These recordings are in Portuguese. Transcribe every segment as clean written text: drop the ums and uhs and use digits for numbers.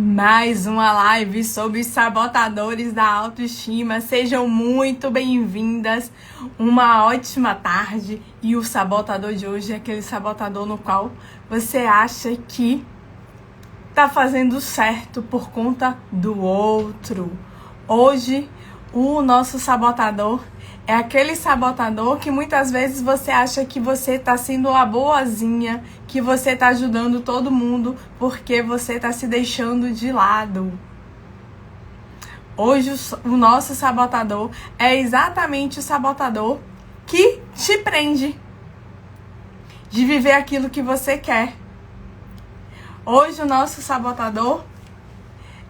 Mais uma live sobre os sabotadores da autoestima. Sejam muito bem-vindas. Uma ótima tarde. E o sabotador de hoje é aquele sabotador no qual você acha que tá fazendo certo por conta do outro. Hoje, o nosso sabotador é aquele sabotador que muitas vezes você acha que você tá sendo a boazinha, que você tá ajudando todo mundo porque você tá se deixando de lado. Hoje o nosso sabotador é exatamente o sabotador que te prende de viver aquilo que você quer. Hoje o nosso sabotador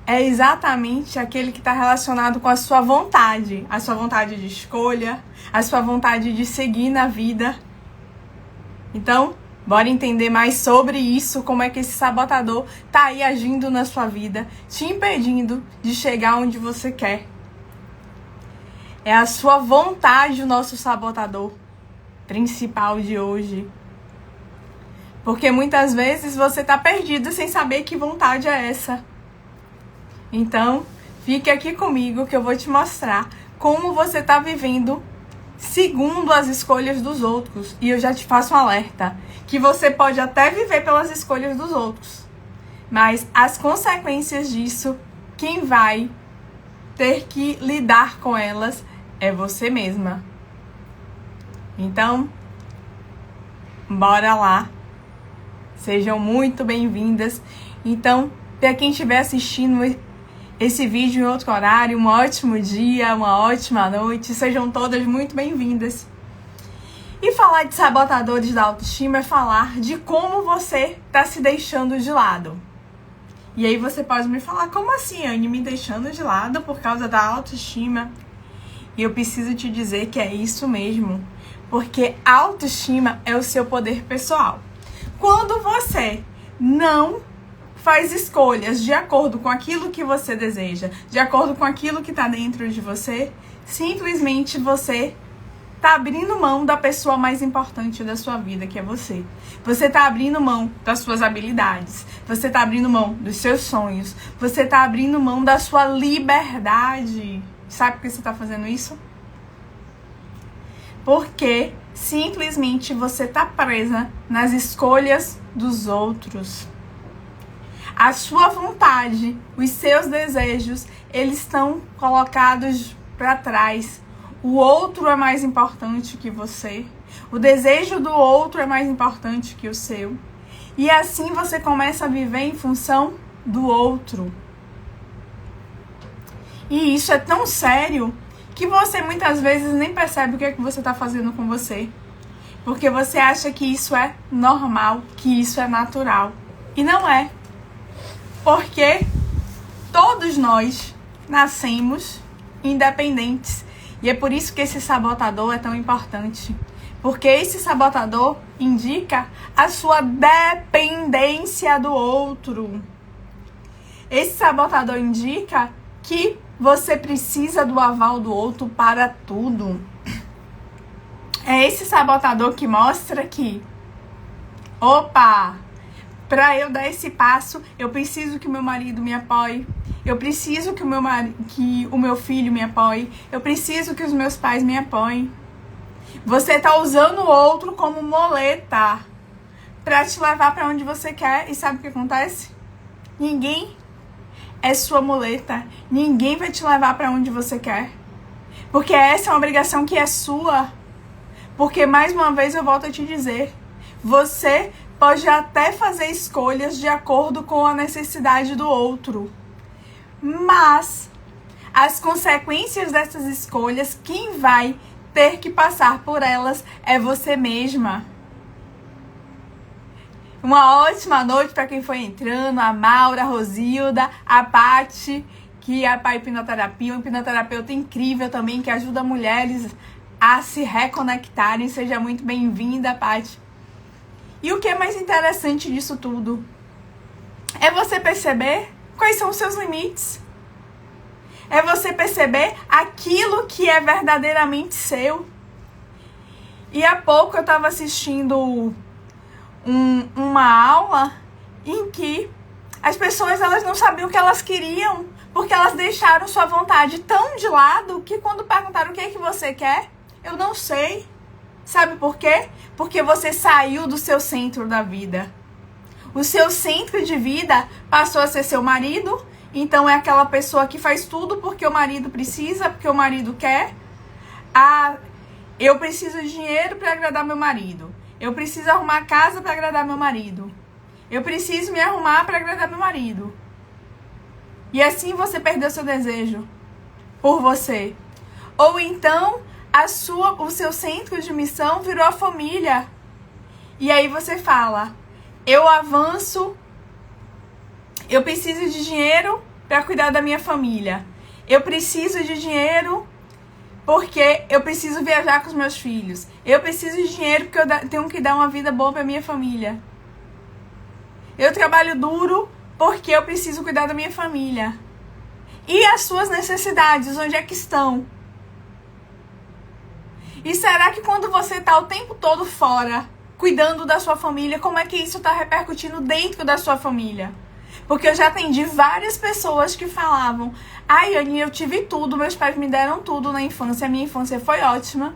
é exatamente aquele que está relacionado com a sua vontade de escolha, a sua vontade de seguir na vida. Então, bora entender mais sobre isso, como é que esse sabotador tá aí agindo na sua vida, te impedindo de chegar onde você quer. É a sua vontade o nosso sabotador principal de hoje. Porque muitas vezes você tá perdido sem saber que vontade é essa. Então, fique aqui comigo que eu vou te mostrar como você tá vivendo segundo as escolhas dos outros. E eu já te faço um alerta, que você pode até viver pelas escolhas dos outros, mas as consequências disso, quem vai ter que lidar com elas é você mesma. Então, bora lá. Sejam muito bem-vindas. Então, para quem estiver assistindo esse vídeo em outro horário, um ótimo dia, uma ótima noite. Sejam todas muito bem-vindas. E falar de sabotadores da autoestima é falar de como você está se deixando de lado. E aí você pode me falar, como assim, Anne, me deixando de lado por causa da autoestima? E eu preciso te dizer que é isso mesmo. Porque a autoestima é o seu poder pessoal. Quando você não faz escolhas de acordo com aquilo que você deseja, de acordo com aquilo que está dentro de você, simplesmente você está abrindo mão da pessoa mais importante da sua vida, que é você. Você está abrindo mão das suas habilidades, você está abrindo mão dos seus sonhos, você está abrindo mão da sua liberdade. Sabe por que você está fazendo isso? Porque simplesmente você está presa nas escolhas dos outros. A sua vontade, os seus desejos, eles estão colocados para trás. O outro é mais importante que você. O desejo do outro é mais importante que o seu. E assim você começa a viver em função do outro. E isso é tão sério que você muitas vezes nem percebe o que é que você está fazendo com você. Porque você acha que isso é normal, que isso é natural. E não é. Porque todos nós nascemos independentes. E é por isso que esse sabotador é tão importante. Porque esse sabotador indica a sua dependência do outro. Esse sabotador indica que você precisa do aval do outro para tudo. É esse sabotador que mostra que, opa, para eu dar esse passo, eu preciso que o meu marido me apoie. Eu preciso que o meu filho me apoie. Eu preciso que os meus pais me apoiem. Você está usando o outro como muleta para te levar para onde você quer. E sabe o que acontece? Ninguém é sua muleta. Ninguém vai te levar para onde você quer. Porque essa é uma obrigação que é sua. Porque, mais uma vez, eu volto a te dizer, você pode até fazer escolhas de acordo com a necessidade do outro. Mas as consequências dessas escolhas, quem vai ter que passar por elas é você mesma. Uma ótima noite para quem foi entrando, a Maura, a Rosilda, a Paty, que é a hipnoterapia, um hipnoterapeuta incrível também, que ajuda mulheres a se reconectarem. Seja muito bem-vinda, Paty. E o que é mais interessante disso tudo é você perceber quais são os seus limites. É você perceber aquilo que é verdadeiramente seu. E há pouco eu estava assistindo uma aula em que As pessoas, elas não sabiam o que elas queriam, porque elas deixaram sua vontade tão de lado que quando perguntaram o que é que você quer, eu não sei. Sabe por quê? Porque você saiu do seu centro da vida. O seu centro de vida passou a ser seu marido, então é aquela pessoa que faz tudo porque o marido precisa, porque o marido quer. Ah, eu preciso de dinheiro para agradar meu marido. Eu preciso arrumar casa para agradar meu marido. Eu preciso me arrumar para agradar meu marido. E assim você perdeu seu desejo por você. Ou então, o seu centro de missão virou a família. E aí você fala, eu avanço, eu preciso de dinheiro para cuidar da minha família. Eu preciso de dinheiro porque eu preciso viajar com os meus filhos. Eu preciso de dinheiro porque eu tenho que dar uma vida boa para minha família. Eu trabalho duro porque eu preciso cuidar da minha família. E as suas necessidades, onde é que estão? E será que quando você está o tempo todo fora, cuidando da sua família, como é que isso está repercutindo dentro da sua família? Porque eu já atendi várias pessoas que falavam, ai, Anny, eu tive tudo, meus pais me deram tudo na infância, a minha infância foi ótima.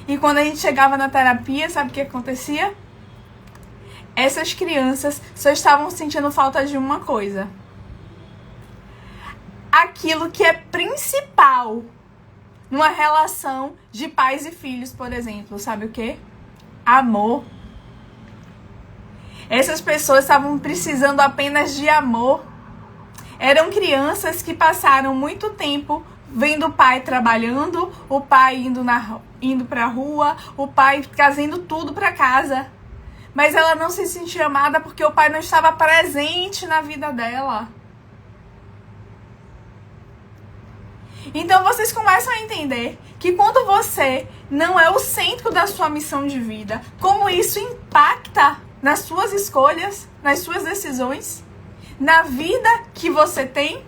E quando a gente chegava na terapia, sabe o que acontecia? Essas crianças só estavam sentindo falta de uma coisa. Aquilo que é principal numa relação de pais e filhos, por exemplo. Sabe o quê? Amor. Essas pessoas estavam precisando apenas de amor. Eram crianças que passaram muito tempo vendo o pai trabalhando, o pai indo pra rua, o pai trazendo tudo pra casa. Mas ela não se sentia amada porque o pai não estava presente na vida dela. Então vocês começam a entender que quando você não é o centro da sua missão de vida, como isso impacta nas suas escolhas, nas suas decisões, na vida que você tem.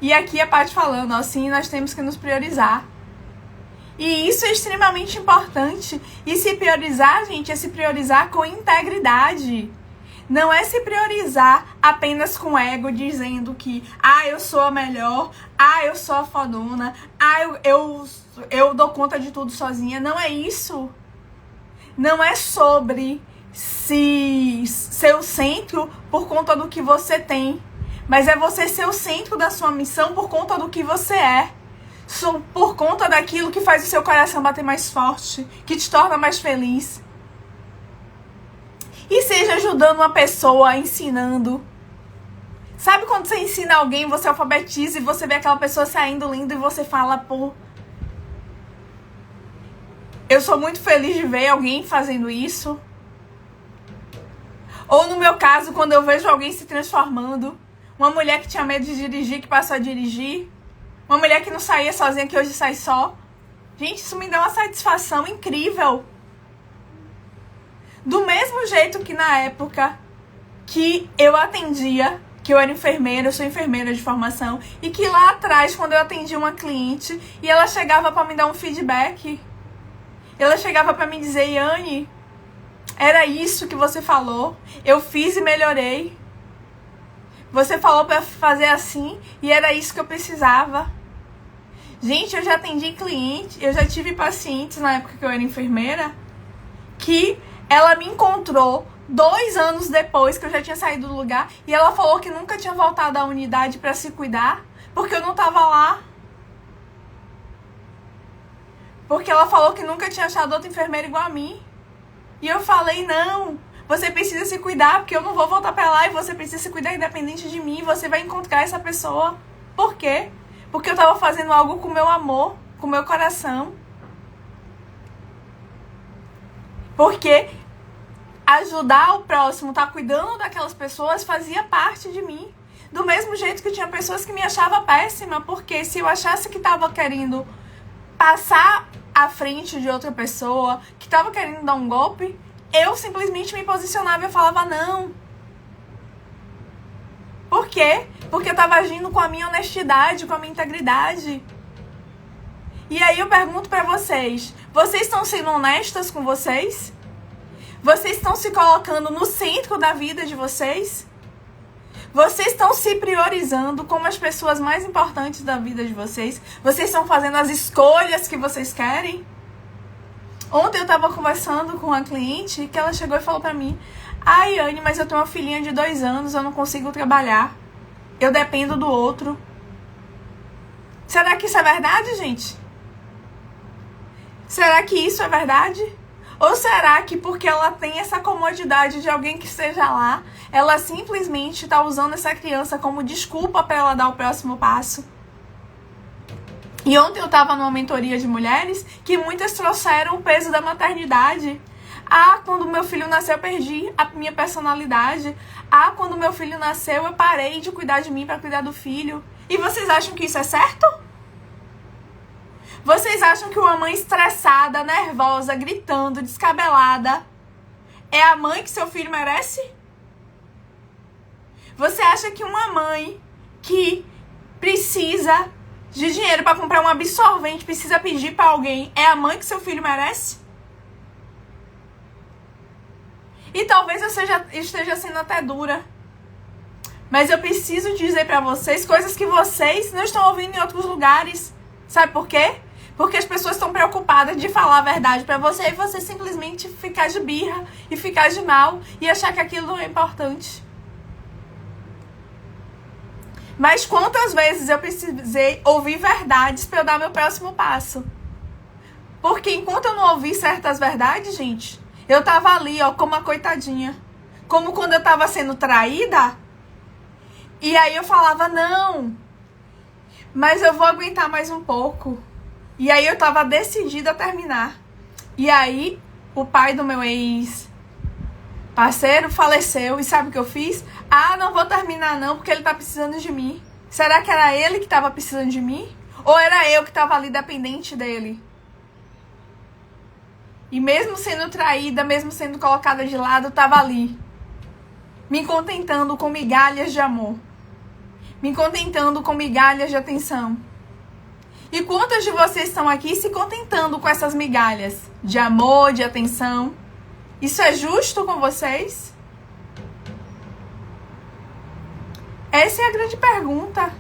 E aqui a Paty falando, assim, nós temos que nos priorizar. E isso é extremamente importante. E se priorizar, gente, é se priorizar com integridade. Não é se priorizar apenas com ego, dizendo que, eu sou a melhor, eu sou a fodona, eu dou conta de tudo sozinha. Não é isso. Não é sobre ser o centro por conta do que você tem. Mas é você ser o centro da sua missão por conta do que você é. Por conta daquilo que faz o seu coração bater mais forte, que te torna mais feliz. E seja ajudando uma pessoa, ensinando. Sabe quando você ensina alguém, você alfabetiza e você vê aquela pessoa saindo linda e você fala, pô, eu sou muito feliz de ver alguém fazendo isso. Ou no meu caso, quando eu vejo alguém se transformando, uma mulher que tinha medo de dirigir, que passou a dirigir. Uma mulher que não saía sozinha, que hoje sai só. Gente, isso me dá uma satisfação incrível. Do mesmo jeito que na época que eu atendia, que eu era enfermeira, eu sou enfermeira de formação, e que lá atrás, quando eu atendi uma cliente, e ela chegava para me dar um feedback, ela chegava para me dizer, Anny, era isso que você falou, eu fiz e melhorei. Você falou para fazer assim e era isso que eu precisava. Gente, eu já atendi cliente, eu já tive pacientes na época que eu era enfermeira, que ela me encontrou 2 anos depois que eu já tinha saído do lugar e ela falou que nunca tinha voltado à unidade para se cuidar porque eu não tava lá. Porque ela falou que nunca tinha achado outra enfermeira igual a mim. E eu falei, não, você precisa se cuidar, porque eu não vou voltar pra lá e você precisa se cuidar independente de mim. Você vai encontrar essa pessoa. Por quê? Porque eu tava fazendo algo com o meu amor, com o meu coração. Porque ajudar o próximo, tá cuidando daquelas pessoas, fazia parte de mim. Do mesmo jeito que tinha pessoas que me achavam péssima, porque se eu achasse que tava querendo passar à frente de outra pessoa, que tava querendo dar um golpe, eu simplesmente me posicionava e eu falava não. Por quê? Porque eu tava agindo com a minha honestidade, com a minha integridade. E aí eu pergunto pra vocês, vocês estão sendo honestas com vocês? Vocês estão se colocando no centro da vida de vocês? Vocês estão se priorizando como as pessoas mais importantes da vida de vocês? Vocês estão fazendo as escolhas que vocês querem? Ontem eu estava conversando com uma cliente que ela chegou e falou pra mim: ai, Anne, mas eu tenho uma filhinha de 2 anos, eu não consigo trabalhar. Eu dependo do outro. Será que isso é verdade, gente? Será que isso é verdade? Ou será que porque ela tem essa comodidade de alguém que esteja lá, ela simplesmente está usando essa criança como desculpa para ela dar o próximo passo? E ontem eu estava numa mentoria de mulheres que muitas trouxeram o peso da maternidade. Ah, quando meu filho nasceu eu perdi a minha personalidade. Ah, quando meu filho nasceu eu parei de cuidar de mim para cuidar do filho. E vocês acham que isso é certo? Vocês acham que uma mãe estressada, nervosa, gritando, descabelada é a mãe que seu filho merece? Você acha que uma mãe que precisa de dinheiro para comprar um absorvente, precisa pedir para alguém, é a mãe que seu filho merece? E talvez eu esteja sendo até dura, mas eu preciso dizer para vocês coisas que vocês não estão ouvindo em outros lugares. Sabe por quê? Porque as pessoas estão preocupadas de falar a verdade pra você e você simplesmente ficar de birra e ficar de mal e achar que aquilo não é importante. Mas quantas vezes eu precisei ouvir verdades pra eu dar meu próximo passo? Porque enquanto eu não ouvi certas verdades, gente, eu tava ali, ó, como uma coitadinha. Como quando eu tava sendo traída. E aí eu falava, não, mas eu vou aguentar mais um pouco. E aí eu tava decidida a terminar. E aí o pai do meu ex-parceiro faleceu. E sabe o que eu fiz? Ah, não vou terminar não, porque ele tá precisando de mim. Será que era ele que tava precisando de mim? Ou era eu que tava ali dependente dele? E mesmo sendo traída, mesmo sendo colocada de lado, eu tava ali, me contentando com migalhas de amor. Me contentando com migalhas de atenção. E quantas de vocês estão aqui se contentando com essas migalhas de amor, de atenção? Isso é justo com vocês? Essa é a grande pergunta.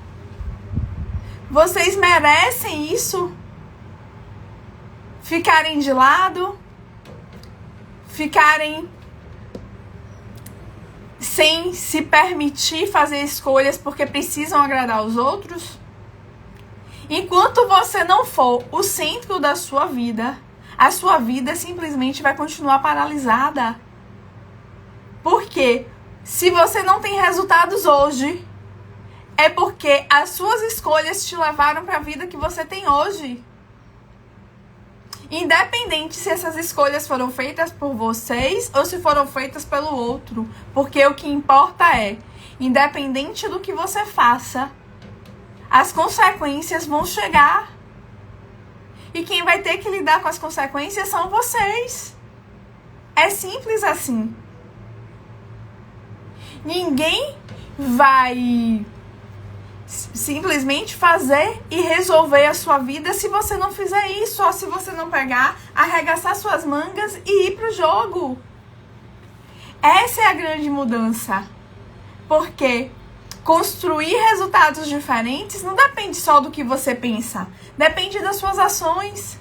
Vocês merecem isso? Ficarem de lado? Ficarem sem se permitir fazer escolhas porque precisam agradar os outros? Enquanto você não for o centro da sua vida, a sua vida simplesmente vai continuar paralisada. Porque se você não tem resultados hoje, é porque as suas escolhas te levaram para a vida que você tem hoje. Independente se essas escolhas foram feitas por vocês ou se foram feitas pelo outro. Porque o que importa é, independente do que você faça, as consequências vão chegar. E quem vai ter que lidar com as consequências são vocês. É simples assim. Ninguém vai simplesmente fazer e resolver a sua vida se você não fizer isso, ou se você não pegar, arregaçar suas mangas e ir pro jogo. Essa é a grande mudança. Porque construir resultados diferentes não depende só do que você pensa, depende das suas ações.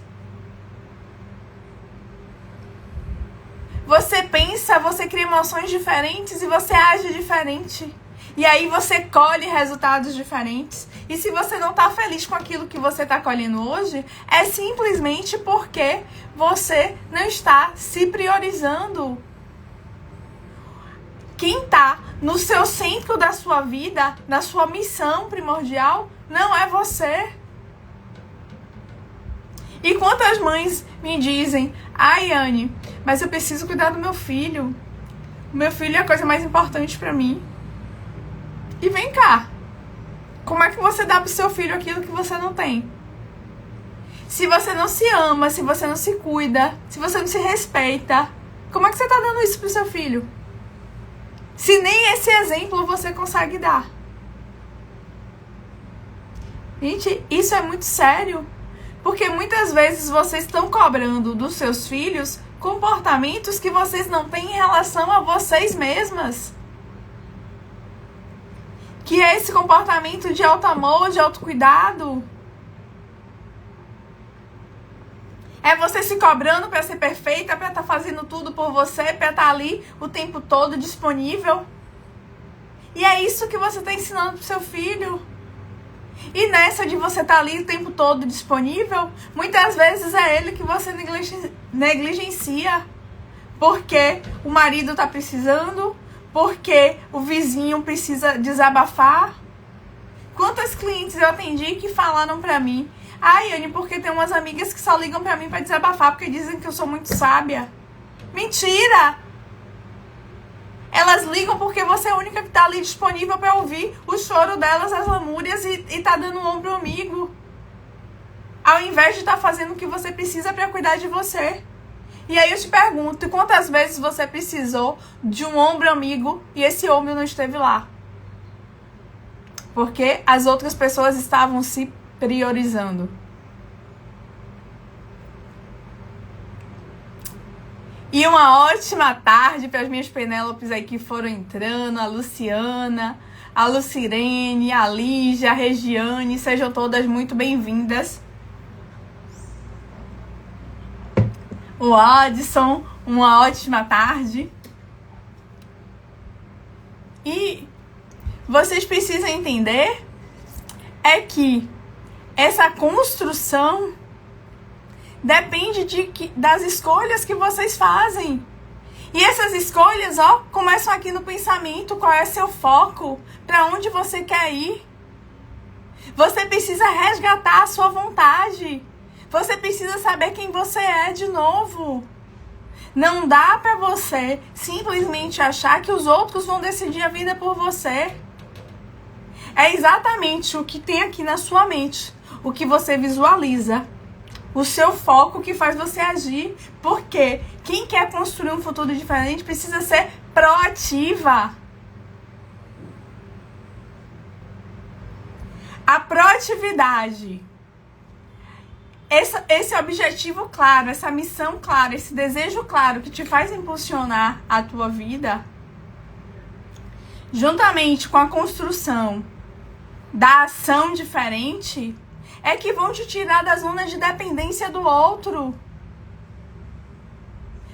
Você pensa, você cria emoções diferentes e você age diferente. E aí você colhe resultados diferentes. E se você não está feliz com aquilo que você está colhendo hoje, é simplesmente porque você não está se priorizando. Quem está no seu centro da sua vida, na sua missão primordial, não é você. E quantas mães me dizem, ai, Anne, mas eu preciso cuidar do meu filho. O meu filho é a coisa mais importante para mim. E vem cá, como é que você dá pro seu filho aquilo que você não tem? Se você não se ama, se você não se cuida, se você não se respeita, como é que você tá dando isso pro seu filho? Se nem esse exemplo você consegue dar. Gente, isso é muito sério. Porque muitas vezes vocês estão cobrando dos seus filhos comportamentos que vocês não têm em relação a vocês mesmas. Que é esse comportamento de auto-amor, de autocuidado. É você se cobrando para ser perfeita, para estar fazendo tudo por você, para estar ali o tempo todo disponível. E é isso que você está ensinando pro seu filho. E nessa de você estar ali o tempo todo disponível, muitas vezes é ele que você negligencia. Porque o marido está precisando, porque o vizinho precisa desabafar. Quantas clientes eu atendi que falaram pra mim: ai, Anne, porque tem umas amigas que só ligam pra mim pra desabafar porque dizem que eu sou muito sábia. Mentira! Elas ligam porque você é a única que tá ali disponível pra ouvir o choro delas, as lamúrias e tá dando um ombro amigo. Ao invés de estar fazendo o que você precisa pra cuidar de você. E aí eu te pergunto, quantas vezes você precisou de um ombro amigo e esse ombro não esteve lá? Porque as outras pessoas estavam se priorizando. E uma ótima tarde para as minhas Penélopes aí que foram entrando, a Luciana, a Lucirene, a Lígia, a Regiane, sejam todas muito bem-vindas. O Adson, uma ótima tarde. E vocês precisam entender é que essa construção depende das escolhas que vocês fazem. E essas escolhas, começam aqui no pensamento. Qual é seu foco? Para onde você quer ir? Você precisa resgatar a sua vontade. Você precisa saber quem você é de novo. Não dá pra você simplesmente achar que os outros vão decidir a vida por você. É exatamente o que tem aqui na sua mente, o que você visualiza, o seu foco que faz você agir. Porque quem quer construir um futuro diferente precisa ser proativa. A proatividade, esse objetivo claro, essa missão clara, esse desejo claro que te faz impulsionar a tua vida, juntamente com a construção da ação diferente, é que vão te tirar da zona de dependência do outro.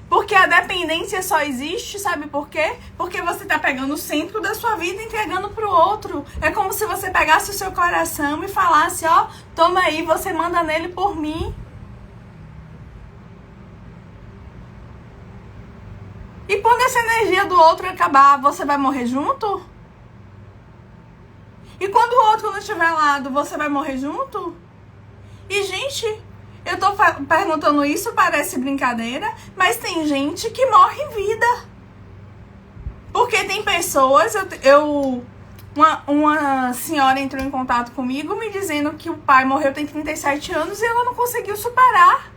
Porque a dependência só existe, sabe por quê? Porque você tá pegando o centro da sua vida e entregando pro outro. É como se você pegasse o seu coração e falasse, toma aí, você manda nele por mim. E quando essa energia do outro acabar, você vai morrer junto? E quando o outro não estiver lado, você vai morrer junto? E, gente, eu tô perguntando isso, parece brincadeira, mas tem gente que morre em vida. Porque tem pessoas, uma senhora entrou em contato comigo me dizendo que o pai morreu tem 37 anos e ela não conseguiu superar.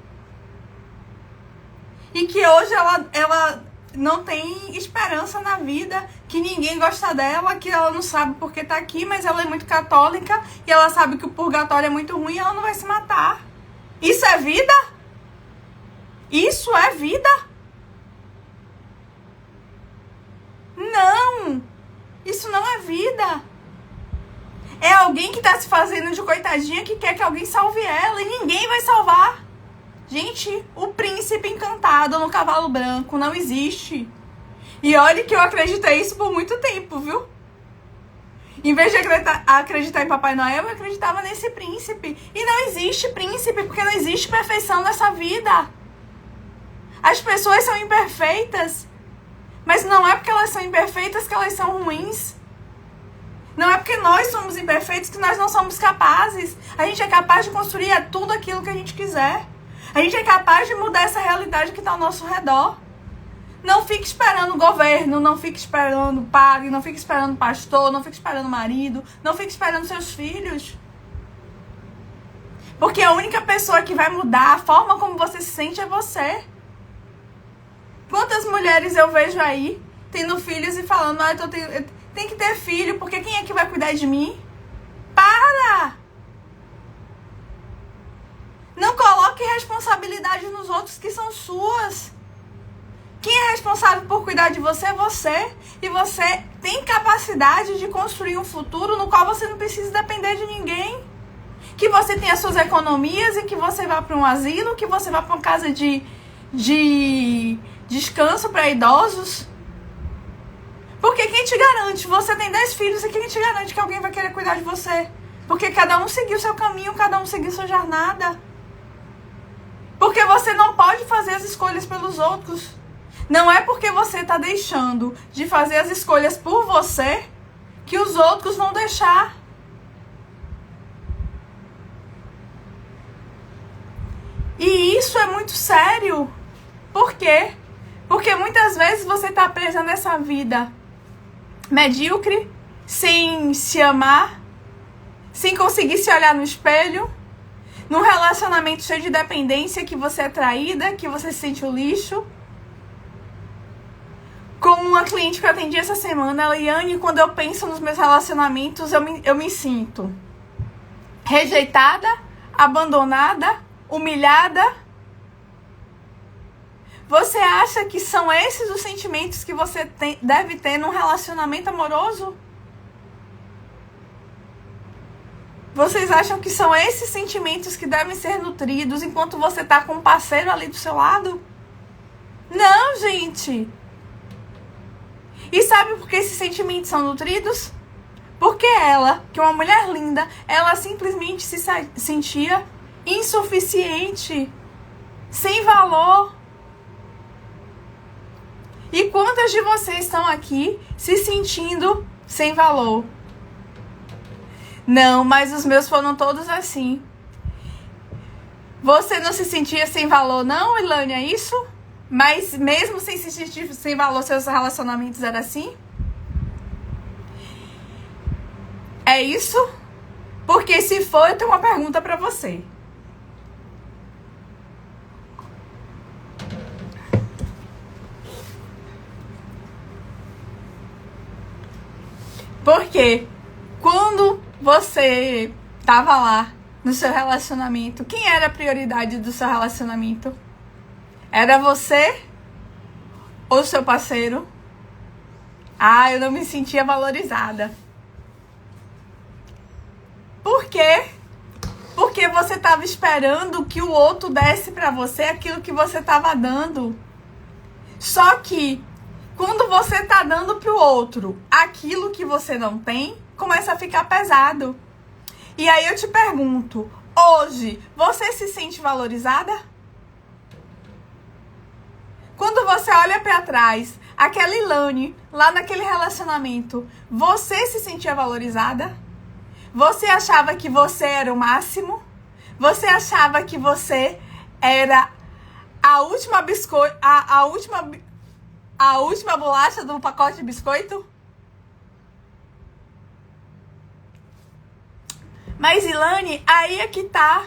E que hoje ela não tem esperança na vida, que ninguém gosta dela, que ela não sabe porque tá aqui, mas ela é muito católica e ela sabe que o purgatório é muito ruim e ela não vai se matar. Isso é vida? Isso é vida? Não! Isso não é vida. É alguém que tá se fazendo de coitadinha que quer que alguém salve ela e ninguém vai salvar. Gente, o príncipe encantado no cavalo branco não existe. E olha que eu acreditei isso por muito tempo, viu? Em vez de acreditar em Papai Noel, eu acreditava nesse príncipe. E não existe príncipe, porque não existe perfeição nessa vida. As pessoas são imperfeitas. Mas não é porque elas são imperfeitas que elas são ruins. Não é porque nós somos imperfeitos que nós não somos capazes. A gente é capaz de construir tudo aquilo que a gente quiser. A gente é capaz de mudar essa realidade que está ao nosso redor. Não fique esperando o governo, não fique esperando o padre, não fique esperando o pastor, não fique esperando o marido, não fique esperando seus filhos. Porque a única pessoa que vai mudar a forma como você se sente é você. Quantas mulheres eu vejo aí tendo filhos e falando, tem que ter filho, porque quem é que vai cuidar de mim? Para! Não coloque responsabilidade nos outros que são suas. Quem é responsável por cuidar de você é você. E você tem capacidade de construir um futuro no qual você não precisa depender de ninguém. Que você tenha suas economias e que você vá para um asilo, que você vá para uma casa de descanso para idosos. Porque quem te garante? Você tem 10 filhos e quem te garante que alguém vai querer cuidar de você? Porque cada um seguiu seu caminho, cada um seguiu sua jornada. Porque você não pode fazer as escolhas pelos outros. Não é porque você está deixando de fazer as escolhas por você que os outros vão deixar. E isso é muito sério. Por quê? Porque muitas vezes você está presa nessa vida medíocre, sem se amar, sem conseguir se olhar no espelho, num relacionamento cheio de dependência, que você é traída, que você se sente o lixo. Como uma cliente que eu atendi essa semana, Eliane, quando eu penso nos meus relacionamentos, eu me sinto rejeitada, abandonada, humilhada. Você acha que são esses os sentimentos que você deve ter num relacionamento amoroso? Vocês acham que são esses sentimentos que devem ser nutridos enquanto você tá com um parceiro ali do seu lado? Não, gente! E sabe por que esses sentimentos são nutridos? Porque ela, que é uma mulher linda, ela simplesmente se sentia insuficiente, sem valor. E quantas de vocês estão aqui se sentindo sem valor? Não, mas os meus foram todos assim. Você não se sentia sem valor, não, Ilane, é isso? Mas mesmo sem se sentir sem valor, seus relacionamentos eram assim? É isso? Porque se for, eu tenho uma pergunta pra você. Porque quando você tava lá no seu relacionamento, quem era a prioridade do seu relacionamento? Era você ou seu parceiro? Ah, eu não me sentia valorizada. Por quê? Porque você tava esperando que o outro desse pra você aquilo que você tava dando. Só que quando você tá dando pro outro aquilo que você não tem, começa a ficar pesado. E aí eu te pergunto, hoje, você se sente valorizada? Quando você olha pra trás, aquela Ilane, lá naquele relacionamento, você se sentia valorizada? Você achava que você era o máximo? Você achava que você era a última biscoito, a última bolacha do pacote de biscoito? Mas, Ilane, aí é que tá.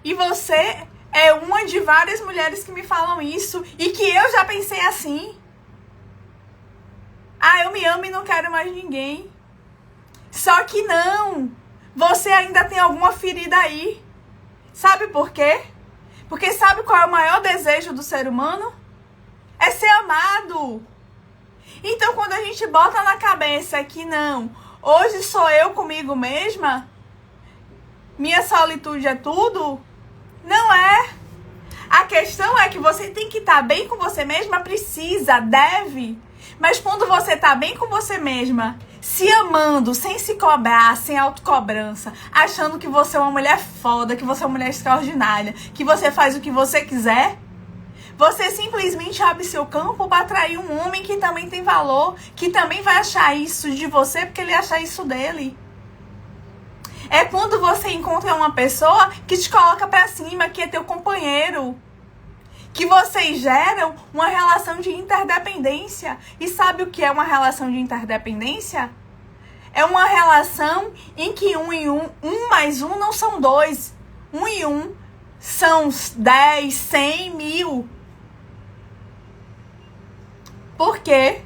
E você é uma de várias mulheres que me falam isso e que eu já pensei assim. Ah, eu me amo e não quero mais ninguém. Só que não. Você ainda tem alguma ferida aí. Sabe por quê? Porque sabe qual é o maior desejo do ser humano? É ser amado. Então, quando a gente bota na cabeça que não, hoje sou eu comigo mesma, minha solitude é tudo, não é. A questão é que você tem que estar bem com você mesma, precisa, deve. Mas quando você tá bem com você mesma, se amando, sem se cobrar, sem autocobrança, achando que você é uma mulher foda, que você é uma mulher extraordinária, que você faz o que você quiser, você simplesmente abre seu campo para atrair um homem que também tem valor, que também vai achar isso de você porque ele acha isso dele. É quando você encontra uma pessoa que te coloca pra cima, que é teu companheiro. Que vocês geram uma relação de interdependência. E sabe o que é uma relação de interdependência? É uma relação em que um mais um não são dois. 1 e 1 são 10, 100, 1000. Por quê?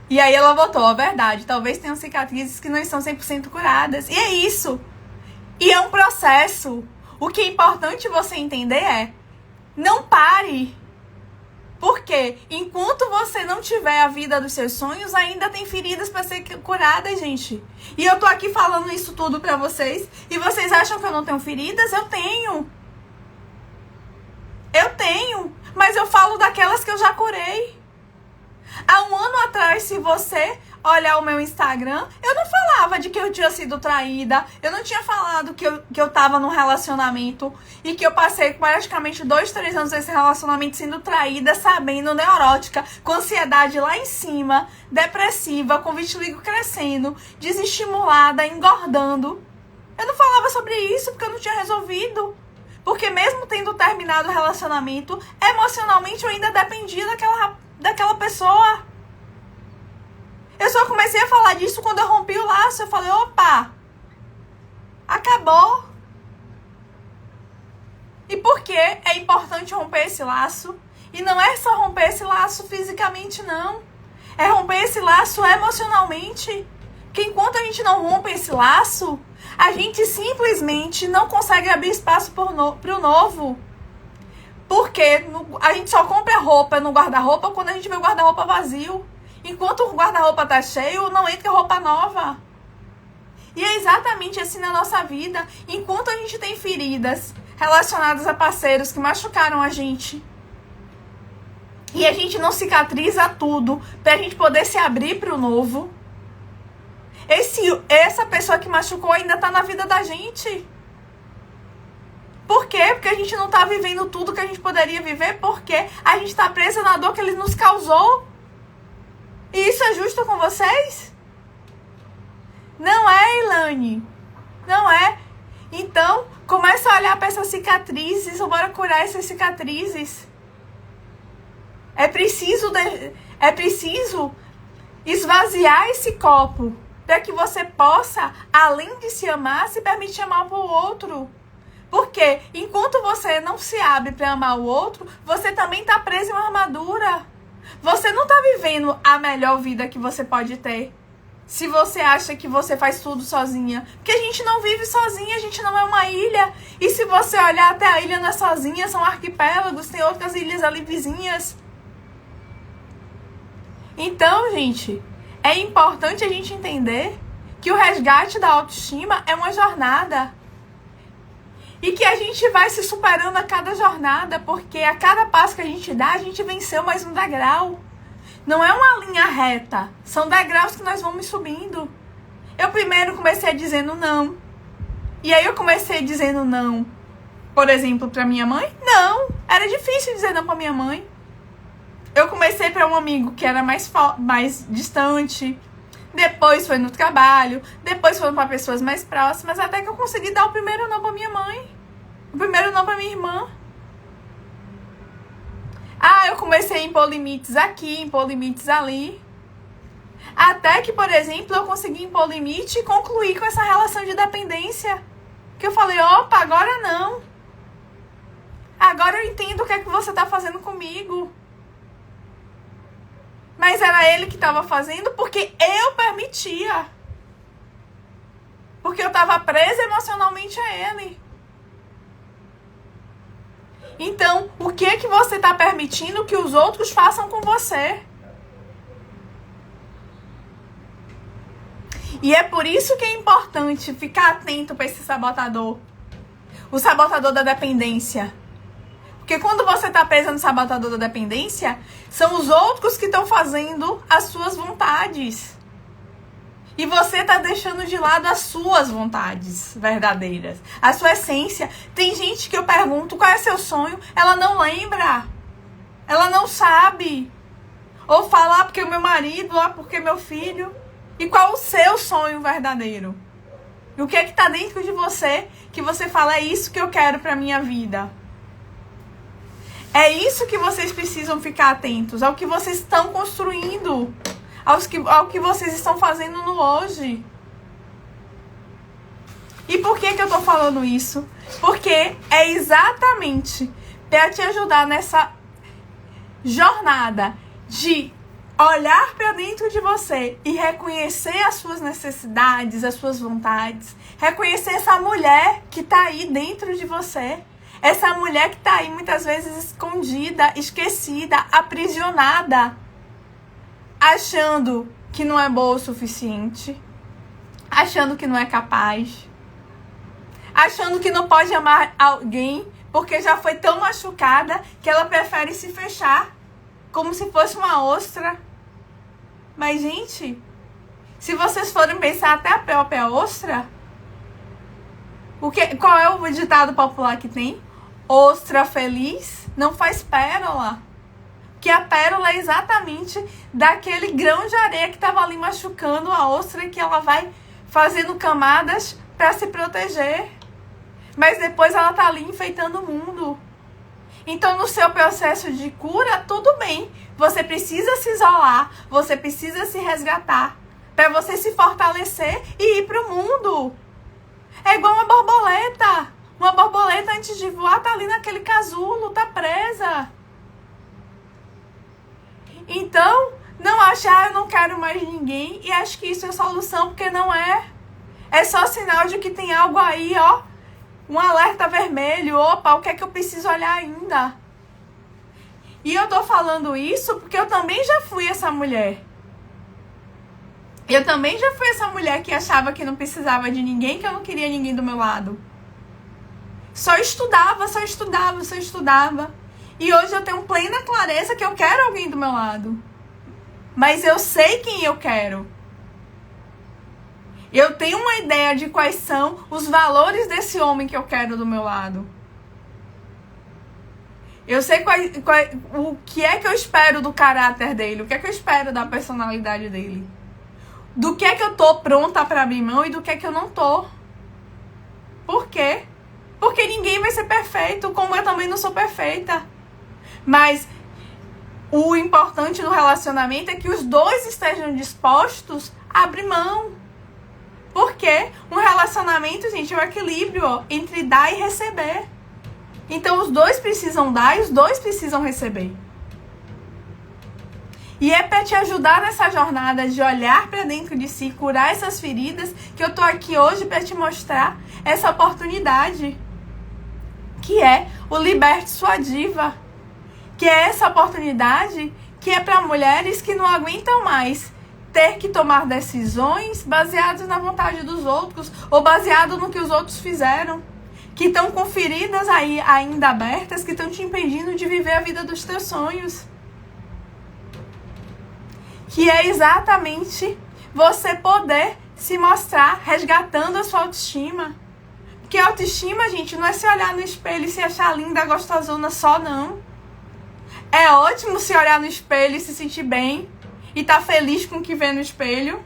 E aí ela botou, a verdade, talvez tenham cicatrizes que não estão 100% curadas. E é isso. E é um processo. O que é importante você entender é, não pare. Porque enquanto você não tiver a vida dos seus sonhos, ainda tem feridas para ser curadas, gente. E eu tô aqui falando isso tudo pra vocês. E vocês acham que eu não tenho feridas? Eu tenho. Eu tenho. Mas eu falo daquelas que eu já curei. Há um ano atrás, se você olhar o meu Instagram, eu não falava de que eu tinha sido traída, eu não tinha falado que eu tava num relacionamento e que eu passei praticamente 2, 3 anos nesse relacionamento sendo traída, sabendo, neurótica, com ansiedade lá em cima, depressiva, com vitiligo crescendo, desestimulada, engordando. Eu não falava sobre isso porque eu não tinha resolvido. Porque mesmo tendo terminado o relacionamento, emocionalmente eu ainda dependia daquela pessoa. Eu só comecei a falar disso quando eu rompi o laço. Eu falei, opa, acabou. E por que é importante romper esse laço? E não é só romper esse laço fisicamente, não. É romper esse laço emocionalmente. Porque enquanto a gente não rompe esse laço, a gente simplesmente não consegue abrir espaço pro novo. Porque a gente só compra roupa no guarda-roupa quando a gente vê o guarda-roupa vazio. Enquanto o guarda-roupa tá cheio, não entra roupa nova. E é exatamente assim na nossa vida. Enquanto a gente tem feridas relacionadas a parceiros que machucaram a gente, e a gente não cicatriza tudo pra gente poder se abrir pro novo, essa pessoa que machucou ainda tá na vida da gente. Por quê? Porque a gente não tá vivendo tudo que a gente poderia viver, porque a gente tá presa na dor que ele nos causou. E isso é justo com vocês? Não é, Ilane. Não é. Então, começa a olhar para essas cicatrizes, bora curar essas cicatrizes. É preciso esvaziar esse copo para que você possa, além de se amar, se permitir amar o outro. Porque enquanto você não se abre para amar o outro, você também está preso em uma armadura. Você não está vivendo a melhor vida que você pode ter. Se você acha que você faz tudo sozinha. Porque a gente não vive sozinha, a gente não é uma ilha. E se você olhar, até a ilha não é sozinha, são arquipélagos, tem outras ilhas ali vizinhas. Então, gente, é importante a gente entender que o resgate da autoestima é uma jornada. E que a gente vai se superando a cada jornada, porque a cada passo que a gente dá, a gente venceu mais um degrau. Não é uma linha reta, são degraus que nós vamos subindo. Eu primeiro comecei dizendo não. E aí eu comecei dizendo não, por exemplo, pra minha mãe? Não, era difícil dizer não pra minha mãe. Eu comecei pra um amigo que era mais distante. Depois foi no trabalho, depois foi para pessoas mais próximas, até que eu consegui dar o primeiro não pra minha mãe, o primeiro não pra minha irmã. Ah, eu comecei a impor limites aqui, impor limites ali. Até que, por exemplo, eu consegui impor limite e concluir com essa relação de dependência. Que eu falei, opa, agora não. Agora eu entendo o que é que você tá fazendo comigo. Mas era ele que estava fazendo porque eu permitia. Porque eu estava presa emocionalmente a ele. Então, o que é que você está permitindo que os outros façam com você? E é por isso que é importante ficar atento para esse sabotador. O sabotador da dependência. Porque quando você está presa no sabotador da dependência, são os outros que estão fazendo as suas vontades. E você está deixando de lado as suas vontades verdadeiras. A sua essência. Tem gente que eu pergunto qual é seu sonho, ela não lembra. Ela não sabe. Ou fala, porque o meu marido, porque meu filho. E qual o seu sonho verdadeiro? E o que é que está dentro de você que você fala, é isso que eu quero para minha vida? É isso que vocês precisam ficar atentos, ao que vocês estão construindo, ao que vocês estão fazendo no hoje. E por que eu tô falando isso? Porque é exatamente para te ajudar nessa jornada de olhar para dentro de você e reconhecer as suas necessidades, as suas vontades, reconhecer essa mulher que tá aí dentro de você. Essa mulher que tá aí muitas vezes escondida, esquecida, aprisionada, achando que não é boa o suficiente, achando que não é capaz, achando que não pode amar alguém porque já foi tão machucada que ela prefere se fechar como se fosse uma ostra. Mas, gente, se vocês forem pensar até a própria ostra, qual é o ditado popular que tem? Ostra feliz não faz pérola. Que a pérola é exatamente daquele grão de areia que estava ali machucando a ostra, que ela vai fazendo camadas para se proteger. Mas depois ela tá ali enfeitando o mundo. Então, no seu processo de cura, tudo bem. Você precisa se isolar, você precisa se resgatar, para você se fortalecer e ir pro mundo. É igual uma borboleta. Uma borboleta, antes de voar, tá ali naquele casulo, tá presa. Então, não achar, eu não quero mais ninguém, e acho que isso é solução, porque não é. É só sinal de que tem algo aí, ó. Um alerta vermelho. Opa, o que é que eu preciso olhar ainda? E eu tô falando isso porque eu também já fui essa mulher. Eu também já fui essa mulher que achava que não precisava de ninguém, que eu não queria ninguém do meu lado. Só estudava. E hoje eu tenho plena clareza que eu quero alguém do meu lado. Mas eu sei quem eu quero. Eu tenho uma ideia de quais são os valores desse homem que eu quero do meu lado. Eu sei o que é que eu espero do caráter dele, o que é que eu espero da personalidade dele. Do que é que eu tô pronta pra abrir mão e do que é que eu não tô. Por quê? Porque ninguém vai ser perfeito, como eu também não sou perfeita. Mas o importante no relacionamento é que os dois estejam dispostos a abrir mão. Porque um relacionamento, gente, é um equilíbrio, ó, entre dar e receber. Então, os dois precisam dar e os dois precisam receber. E é para te ajudar nessa jornada de olhar para dentro de si, curar essas feridas, que eu tô aqui hoje para te mostrar essa oportunidade. Que é o Liberte Sua Diva. Que é essa oportunidade que é para mulheres que não aguentam mais ter que tomar decisões baseadas na vontade dos outros ou baseado no que os outros fizeram, que estão com feridas aí ainda abertas, que estão te impedindo de viver a vida dos teus sonhos. Que é exatamente você poder se mostrar resgatando a sua autoestima. Porque a autoestima, gente, não é se olhar no espelho e se achar linda, gostosona só, não. É ótimo se olhar no espelho e se sentir bem e tá feliz com o que vê no espelho.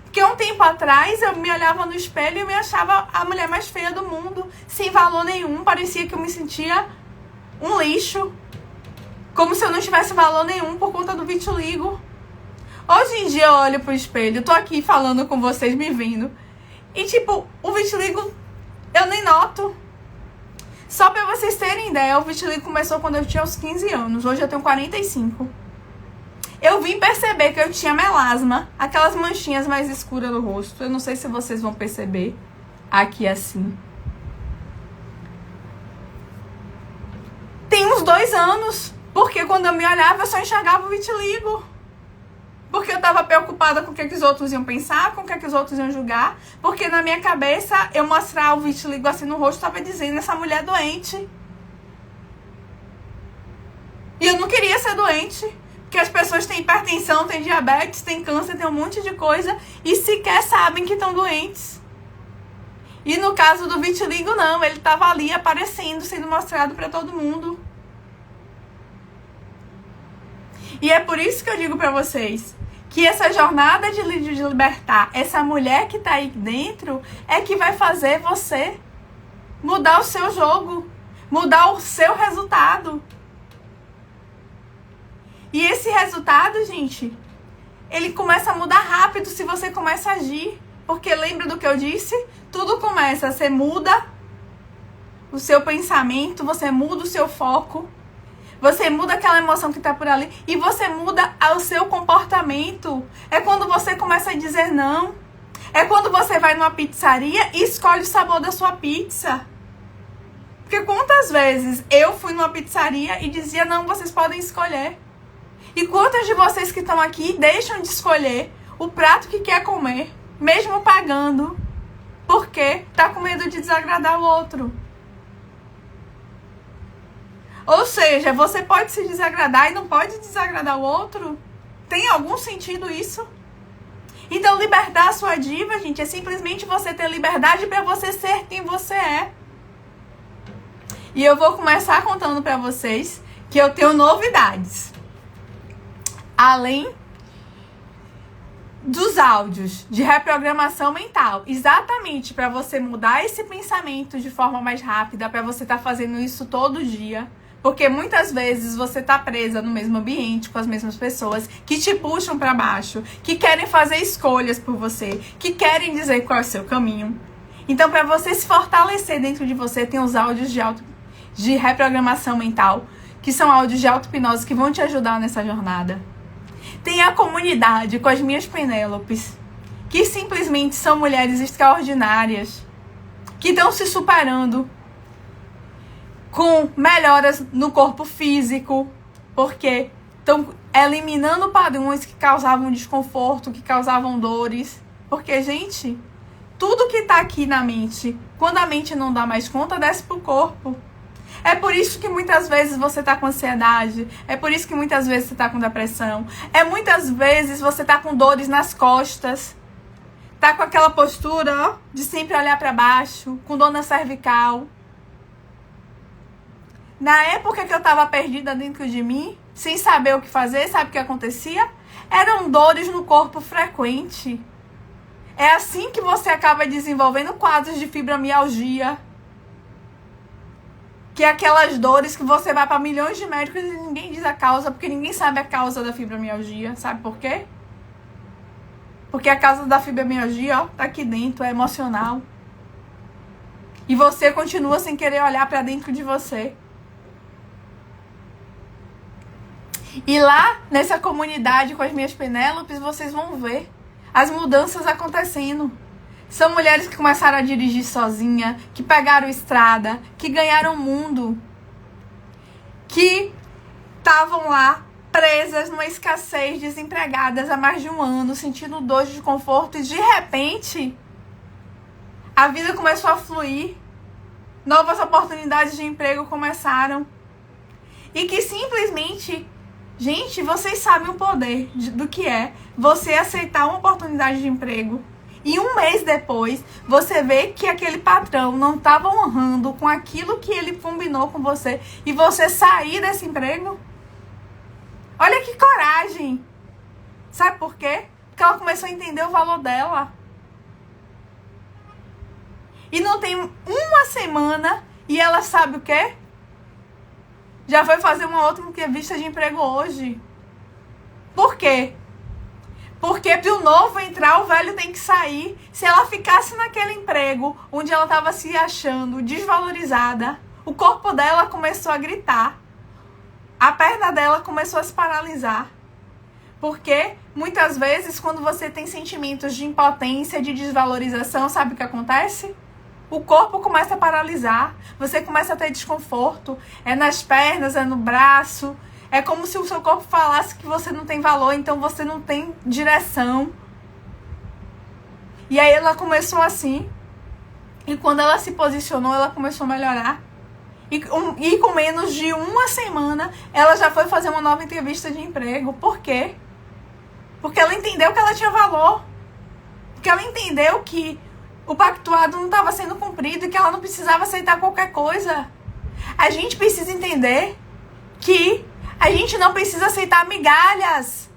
Porque um tempo atrás eu me olhava no espelho e me achava a mulher mais feia do mundo, sem valor nenhum. Parecia que eu me sentia um lixo, como se eu não tivesse valor nenhum por conta do vitiligo. Hoje em dia eu olho pro espelho, tô aqui falando com vocês, me vendo, e tipo, o vitiligo eu nem noto. Só pra vocês terem ideia, o vitiligo começou quando eu tinha uns 15 anos, hoje eu tenho 45. Eu vim perceber que eu tinha melasma, aquelas manchinhas mais escuras no rosto. Eu não sei se vocês vão perceber aqui assim. Tem uns 2 anos, porque quando eu me olhava eu só enxergava o vitiligo. Porque eu tava preocupada com o que os outros iam pensar, com o que os outros iam julgar. Porque na minha cabeça, eu mostrar o vitiligo assim no rosto tava dizendo, essa mulher é doente. E eu não queria ser doente. Porque as pessoas têm hipertensão, têm diabetes, têm câncer, têm um monte de coisa e sequer sabem que estão doentes. E no caso do vitiligo, não. Ele estava ali aparecendo, sendo mostrado para todo mundo. E é por isso que eu digo para vocês que essa jornada de libertar essa mulher que tá aí dentro é que vai fazer você mudar o seu jogo, mudar o seu resultado. E esse resultado, gente, ele começa a mudar rápido se você começa a agir. Porque lembra do que eu disse? Tudo começa, você muda o seu pensamento, você muda o seu foco, você muda aquela emoção que tá por ali e você muda o seu comportamento. É quando você começa a dizer não. É quando você vai numa pizzaria e escolhe o sabor da sua pizza. Porque quantas vezes eu fui numa pizzaria e dizia, não, vocês podem escolher. E quantas de vocês que estão aqui deixam de escolher o prato que quer comer, mesmo pagando, porque tá com medo de desagradar o outro? Ou seja, você pode se desagradar e não pode desagradar o outro? Tem algum sentido isso? Então, libertar a sua diva, gente, é simplesmente você ter liberdade para você ser quem você é. E eu vou começar contando para vocês que eu tenho novidades. Além dos áudios de reprogramação mental, exatamente para você mudar esse pensamento de forma mais rápida, para você estar fazendo isso todo dia. Porque muitas vezes você tá presa no mesmo ambiente, com as mesmas pessoas, que te puxam para baixo, que querem fazer escolhas por você, que querem dizer qual é o seu caminho. Então, para você se fortalecer dentro de você, tem os áudios de reprogramação mental, que são áudios de auto-hipnose que vão te ajudar nessa jornada. Tem a comunidade com as minhas Penélopes, que simplesmente são mulheres extraordinárias, que estão se superando, com melhoras no corpo físico, porque estão eliminando padrões que causavam desconforto, que causavam dores. Porque, gente, tudo que tá aqui na mente, quando a mente não dá mais conta, desce pro corpo. É por isso que muitas vezes você tá com ansiedade, é por isso que muitas vezes você tá com depressão, muitas vezes você tá com dores nas costas, tá com aquela postura, ó, de sempre olhar para baixo, com dor na cervical. Na época que eu tava perdida dentro de mim, sem saber o que fazer, sabe o que acontecia? Eram dores no corpo frequente. É assim que você acaba desenvolvendo quadros de fibromialgia. Que é aquelas dores que você vai para milhões de médicos e ninguém diz a causa, porque ninguém sabe a causa da fibromialgia. Sabe por quê? Porque a causa da fibromialgia, ó, tá aqui dentro, é emocional. E você continua sem querer olhar para dentro de você. E lá, nessa comunidade com as minhas Penélopes, vocês vão ver as mudanças acontecendo. São mulheres que começaram a dirigir sozinha, que pegaram estrada, que ganharam o mundo, que estavam lá presas numa escassez, desempregadas há mais de um ano, sentindo dor de desconforto, e de repente a vida começou a fluir, novas oportunidades de emprego começaram, e que simplesmente, gente, vocês sabem o poder do que é você aceitar uma oportunidade de emprego e um mês depois você vê que aquele patrão não estava honrando com aquilo que ele combinou com você e você sair desse emprego? Olha que coragem! Sabe por quê? Porque ela começou a entender o valor dela. E não tem uma semana e ela sabe o quê? Já foi fazer uma outra entrevista de emprego hoje. Por quê? Porque para o novo entrar, o velho tem que sair. Se ela ficasse naquele emprego onde ela estava se achando desvalorizada, o corpo dela começou a gritar. A perna dela começou a se paralisar. Porque muitas vezes, quando você tem sentimentos de impotência, de desvalorização, sabe o que acontece? O corpo começa a paralisar, você começa a ter desconforto, é nas pernas, é no braço, é como se o seu corpo falasse que você não tem valor, então você não tem direção. E aí ela começou assim, e quando ela se posicionou, ela começou a melhorar. E com menos de uma semana, ela já foi fazer uma nova entrevista de emprego. Por quê? Porque ela entendeu que ela tinha valor, porque ela entendeu que o pactuado não estava sendo cumprido e que ela não precisava aceitar qualquer coisa. A gente precisa entender que a gente não precisa aceitar migalhas.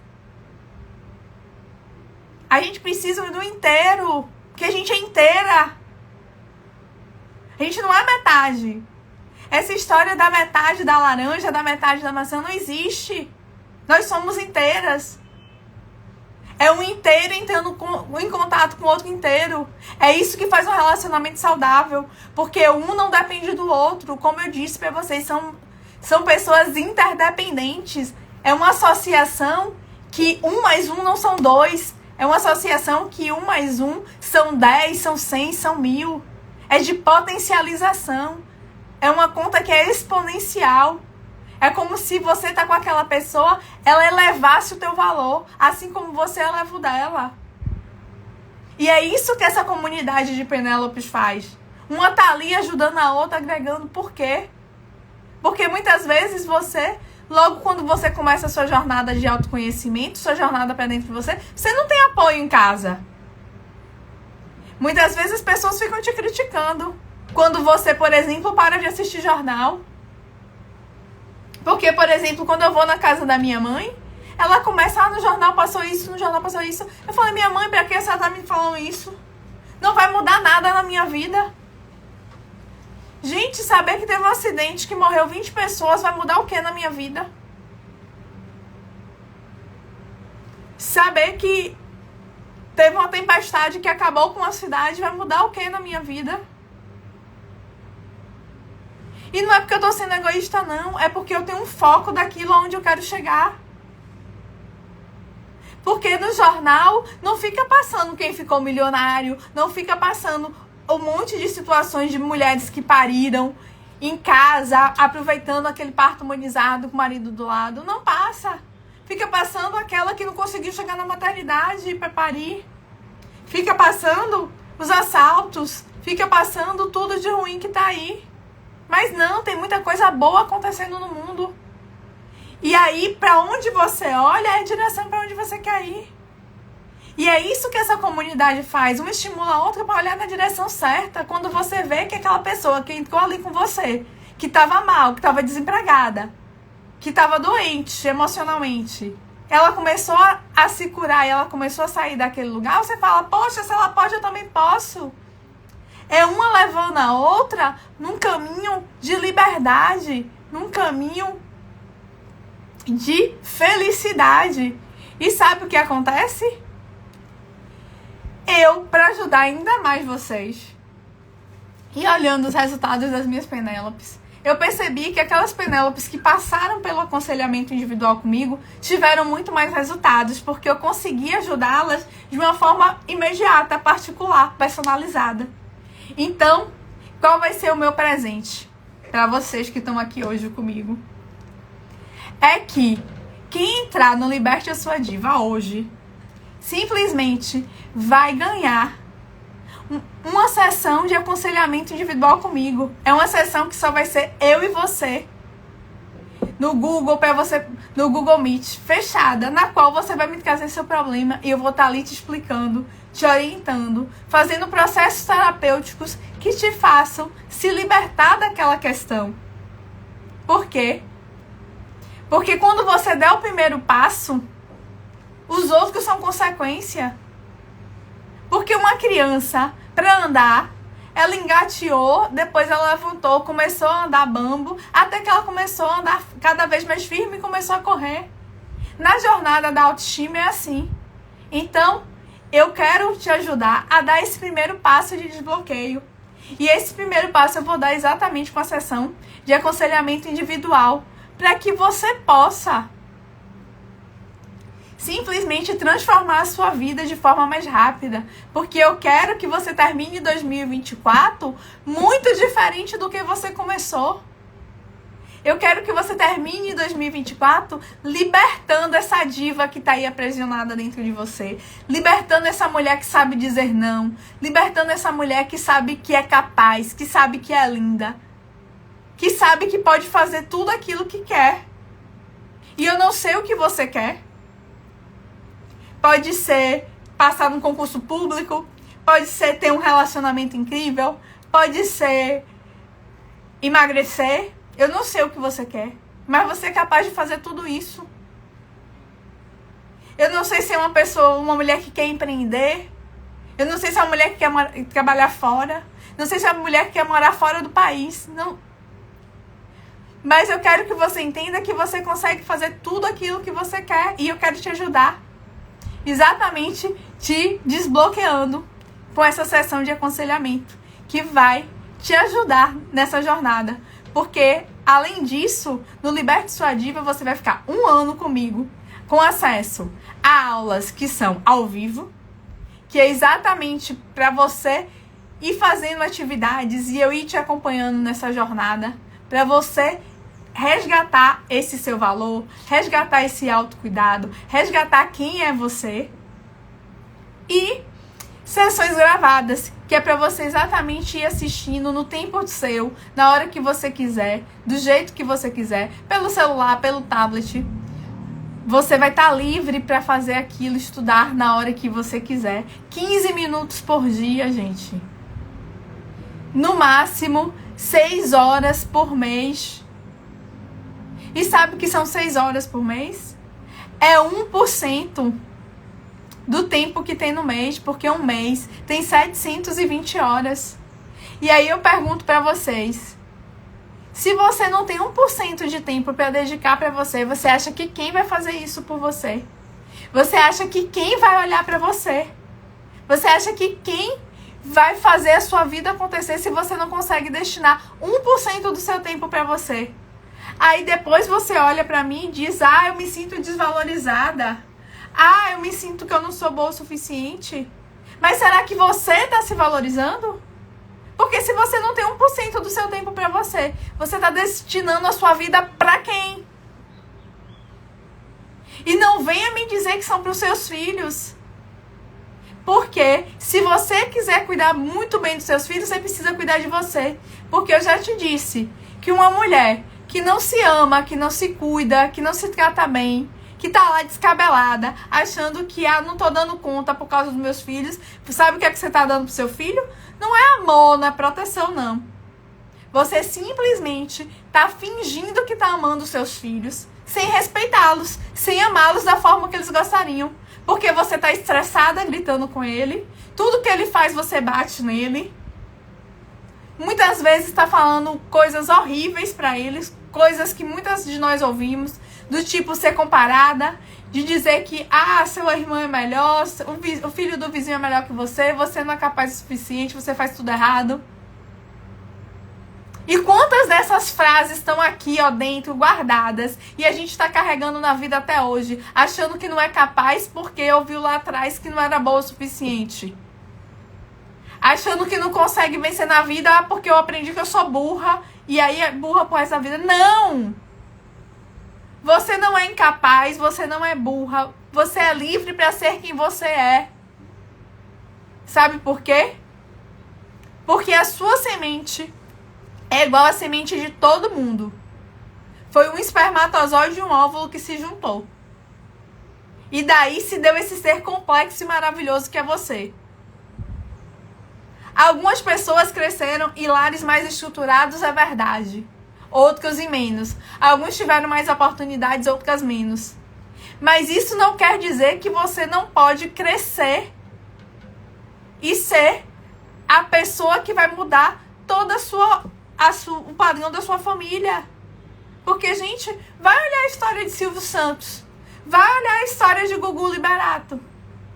A gente precisa do inteiro, porque a gente é inteira. A gente não é metade. Essa história da metade da laranja, da metade da maçã não existe. Nós somos inteiras. É um inteiro entrando em contato com o outro inteiro. É isso que faz um relacionamento saudável. Porque um não depende do outro. Como eu disse pra vocês, são pessoas interdependentes. É uma associação que 1 mais 1 não são 2. É uma associação que 1 mais 1 são 10, são 100, são 1000. É de potencialização. É uma conta que é exponencial. É como se você tá com aquela pessoa, ela elevasse o teu valor, assim como você eleva o dela. E é isso que essa comunidade de Penélopes faz. Uma tá ali ajudando a outra, agregando. Por quê? Porque muitas vezes você, logo quando você começa a sua jornada de autoconhecimento, sua jornada para dentro de você, você não tem apoio em casa. Muitas vezes as pessoas ficam te criticando. Quando você, por exemplo, para de assistir jornal. Porque, por exemplo, quando eu vou na casa da minha mãe, ela começa, no jornal passou isso, no jornal passou isso. Eu falo, minha mãe, pra que a senhora tá me falando isso? Não vai mudar nada na minha vida. Gente, saber que teve um acidente que morreu 20 pessoas vai mudar o que na minha vida? Saber que teve uma tempestade que acabou com a cidade vai mudar o que na minha vida? E não é porque eu tô sendo egoísta, não. É porque eu tenho um foco daquilo onde eu quero chegar. Porque no jornal não fica passando quem ficou milionário, não fica passando um monte de situações de mulheres que pariram em casa, aproveitando aquele parto humanizado com o marido do lado. Não passa. Fica passando aquela que não conseguiu chegar na maternidade para parir. Fica passando os assaltos. Fica passando tudo de ruim que tá aí. Mas não, tem muita coisa boa acontecendo no mundo. E aí, para onde você olha, é a direção para onde você quer ir. E é isso que essa comunidade faz. Uma estimula a outra para olhar na direção certa. Quando você vê que aquela pessoa que entrou ali com você, que estava mal, que estava desempregada, que estava doente emocionalmente, ela começou a se curar e ela começou a sair daquele lugar, você fala, poxa, se ela pode, eu também posso. É uma levando a outra num caminho de liberdade, num caminho de felicidade. E sabe o que acontece? Eu, para ajudar ainda mais vocês, e olhando os resultados das minhas Penélopes, eu percebi que aquelas Penélopes que passaram pelo aconselhamento individual comigo tiveram muito mais resultados, porque eu consegui ajudá-las de uma forma imediata, particular, personalizada. Então, qual vai ser o meu presente para vocês que estão aqui hoje comigo? É que quem entrar no Liberte a Sua Diva hoje, simplesmente vai ganhar uma sessão de aconselhamento individual comigo. É uma sessão que só vai ser eu e você. No Google Meet, fechada, na qual você vai me trazer seu problema e eu vou estar ali te explicando, te orientando, fazendo processos terapêuticos que te façam se libertar daquela questão. Por quê? Porque quando você der o primeiro passo, os outros são consequência. Porque uma criança, para andar, ela engateou, depois ela levantou, começou a andar bambo, até que ela começou a andar cada vez mais firme e começou a correr. Na jornada da autoestima é assim. Então, eu quero te ajudar a dar esse primeiro passo de desbloqueio. E esse primeiro passo eu vou dar exatamente com a sessão de aconselhamento individual, para que você possa simplesmente transformar a sua vida de forma mais rápida. Porque eu quero que você termine 2024 muito diferente do que você começou. Eu quero que você termine 2024 libertando essa diva que tá aí aprisionada dentro de você. Libertando essa mulher que sabe dizer não. Libertando essa mulher que sabe que é capaz, que sabe que é linda. Que sabe que pode fazer tudo aquilo que quer. E eu não sei o que você quer. Pode ser passar num concurso público, pode ser ter um relacionamento incrível, pode ser emagrecer. Eu não sei o que você quer, mas você é capaz de fazer tudo isso. Eu não sei se é uma mulher que quer empreender. Eu não sei se é uma mulher que quer trabalhar fora. Não sei se é uma mulher que quer morar fora do país. Não. Mas eu quero que você entenda que você consegue fazer tudo aquilo que você quer. E eu quero te ajudar. Exatamente te desbloqueando com essa sessão de aconselhamento. Que vai te ajudar nessa jornada. Porque, além disso, no Liberte Sua Diva, você vai ficar 1 ano comigo. Com acesso a aulas que são ao vivo. Que é exatamente para você ir fazendo atividades e eu ir te acompanhando nessa jornada para você resgatar esse seu valor, resgatar esse autocuidado, resgatar quem é você. E sessões gravadas, que é para você exatamente ir assistindo no tempo seu, na hora que você quiser, do jeito que você quiser, pelo celular, pelo tablet. Você vai estar livre para fazer aquilo, estudar na hora que você quiser. 15 minutos por dia, gente. No máximo, 6 horas por mês. E sabe o que são 6 horas por mês? É 1% do tempo que tem no mês, porque um mês tem 720 horas. E aí eu pergunto para vocês, se você não tem 1% de tempo para dedicar para você, você acha que quem vai fazer isso por você? Você acha que quem vai olhar para você? Você acha que quem vai fazer a sua vida acontecer se você não consegue destinar 1% do seu tempo para você? Aí depois você olha para mim e diz, eu me sinto desvalorizada. Eu me sinto que eu não sou boa o suficiente. Mas será que você está se valorizando? Porque se você não tem 1% do seu tempo para você, você está destinando a sua vida para quem? E não venha me dizer que são para os seus filhos. Porque se você quiser cuidar muito bem dos seus filhos, você precisa cuidar de você. Porque eu já te disse que uma mulher que não se ama, que não se cuida, que não se trata bem, que tá lá descabelada, achando que não tô dando conta por causa dos meus filhos. Sabe o que é que você tá dando pro seu filho? Não é amor, não é proteção, não. Você simplesmente tá fingindo que tá amando os seus filhos, sem respeitá-los, sem amá-los da forma que eles gostariam. Porque você tá estressada gritando com ele, tudo que ele faz você bate nele. Muitas vezes tá falando coisas horríveis pra eles, coisas que muitas de nós ouvimos, do tipo ser comparada, de dizer que, seu irmão é melhor, o filho do vizinho é melhor que você não é capaz o suficiente, você faz tudo errado. E quantas dessas frases estão aqui, dentro, guardadas, e a gente tá carregando na vida até hoje, achando que não é capaz porque ouviu lá atrás que não era boa o suficiente. Achando que não consegue vencer na vida porque eu aprendi que eu sou burra, e aí é burra pro resto da vida. Não! Você não é incapaz, você não é burra, você é livre para ser quem você é. Sabe por quê? Porque a sua semente é igual à semente de todo mundo. Foi um espermatozoide e um óvulo que se juntou. E daí se deu esse ser complexo e maravilhoso que é você. Algumas pessoas cresceram em lares mais estruturados, é verdade. Outras em menos. Alguns tiveram mais oportunidades, outras menos. Mas isso não quer dizer que você não pode crescer e ser a pessoa que vai mudar toda o padrão da sua família. Porque, gente, vai olhar a história de Silvio Santos. Vai olhar a história de Gugu Liberato.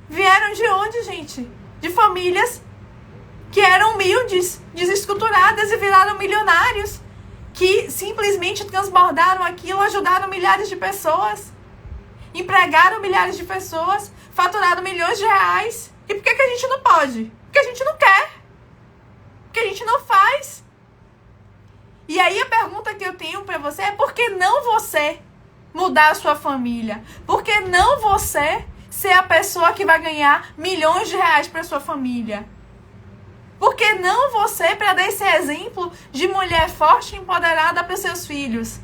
Vieram de onde, gente? De famílias que eram humildes, desestruturadas e viraram milionários. Que simplesmente transbordaram aquilo, ajudaram milhares de pessoas, empregaram milhares de pessoas, faturaram milhões de reais. E por que a gente não pode? Porque a gente não quer. Porque a gente não faz. E aí a pergunta que eu tenho pra você é: por que não você mudar a sua família? Por que não você ser a pessoa que vai ganhar milhões de reais pra sua família? Por que não você para dar esse exemplo de mulher forte e empoderada para os seus filhos?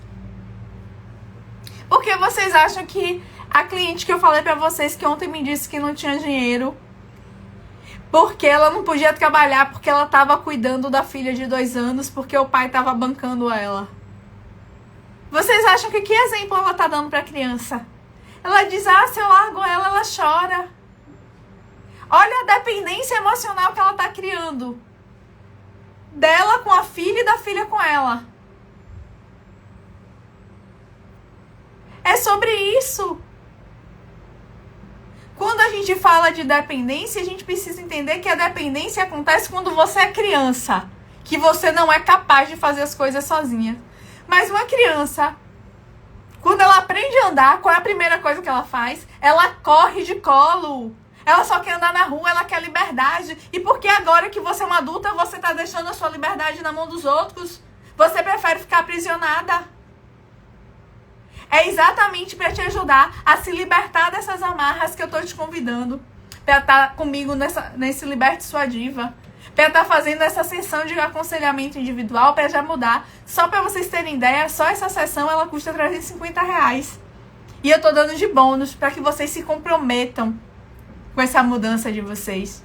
Porque vocês acham que a cliente que eu falei para vocês que ontem me disse que não tinha dinheiro porque ela não podia trabalhar porque ela estava cuidando da filha de 2 anos porque o pai estava bancando ela? Vocês acham que exemplo ela está dando para a criança? Ela diz, se eu largo ela, ela chora. Olha a dependência emocional que ela está criando. Dela com a filha e da filha com ela. É sobre isso. Quando a gente fala de dependência, a gente precisa entender que a dependência acontece quando você é criança. Que você não é capaz de fazer as coisas sozinha. Mas uma criança, quando ela aprende a andar, qual é a primeira coisa que ela faz? Ela corre de colo. Ela só quer andar na rua, ela quer liberdade. E por que agora que você é uma adulta, você está deixando a sua liberdade na mão dos outros? Você prefere ficar aprisionada? É exatamente para te ajudar a se libertar dessas amarras que eu tô te convidando. Para estar comigo nesse Liberte Sua Diva. Para estar fazendo essa sessão de aconselhamento individual para já mudar. Só para vocês terem ideia, só essa sessão ela custa R$350. E eu tô dando de bônus para que vocês se comprometam com essa mudança de vocês.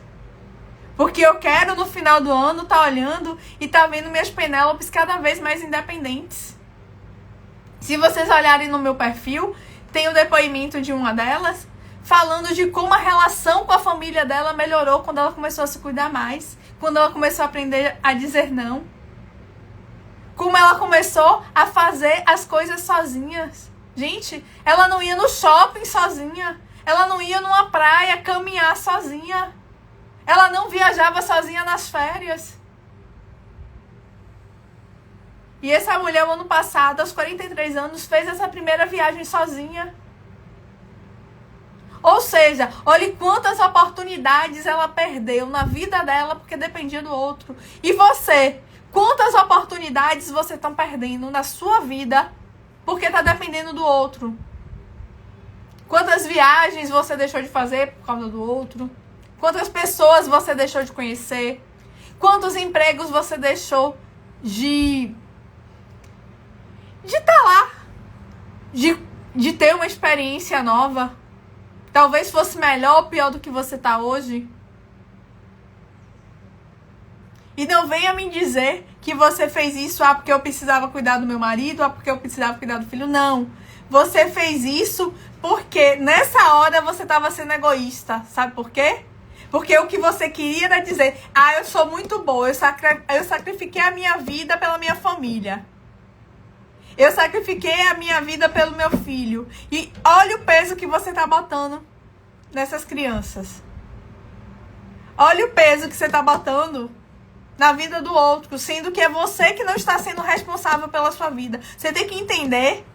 Porque eu quero no final do ano tá olhando e tá vendo minhas Penélopes cada vez mais independentes. Se vocês olharem no meu perfil, tem o depoimento de uma delas falando de como a relação com a família dela melhorou quando ela começou a se cuidar mais, quando ela começou a aprender a dizer não, como ela começou a fazer as coisas sozinhas. Gente, ela não ia no shopping sozinha, ela não ia numa praia caminhar sozinha, ela não viajava sozinha nas férias. E essa mulher, no ano passado, aos 43 anos, fez essa primeira viagem sozinha. Ou seja, olhe quantas oportunidades ela perdeu na vida dela porque dependia do outro. E você, quantas oportunidades você está perdendo na sua vida porque está dependendo do outro? Quantas viagens você deixou de fazer por causa do outro? Quantas pessoas você deixou de conhecer? Quantos empregos você deixou de estar lá? De ter uma experiência nova? Talvez fosse melhor ou pior do que você está hoje? E não venha me dizer que você fez isso porque eu precisava cuidar do meu marido, porque eu precisava cuidar do filho. Não. Você fez isso porque nessa hora você estava sendo egoísta. Sabe por quê? Porque o que você queria era dizer, eu sou muito boa, eu sacrifiquei a minha vida pela minha família. Eu sacrifiquei a minha vida pelo meu filho. E olha o peso que você está botando nessas crianças. Olha o peso que você está botando na vida do outro, sendo que é você que não está sendo responsável pela sua vida. Você tem que entender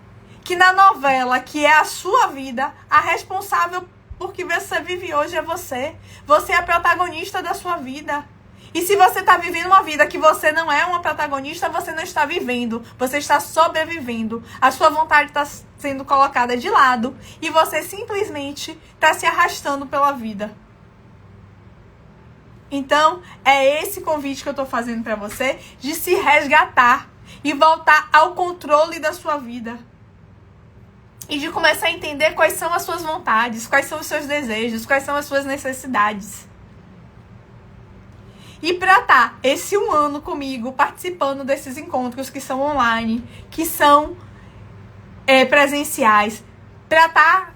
que na novela, que é a sua vida, a responsável por que você vive hoje é você. Você é a protagonista da sua vida. E se você está vivendo uma vida que você não é uma protagonista, você não está vivendo. Você está sobrevivendo. A sua vontade está sendo colocada de lado. E você simplesmente está se arrastando pela vida. Então, é esse convite que eu estou fazendo para você. De se resgatar. E voltar ao controle da sua vida. E de começar a entender quais são as suas vontades. Quais são os seus desejos. Quais são as suas necessidades. E para estar esse um ano comigo, participando desses encontros que são online, que são presenciais, para estar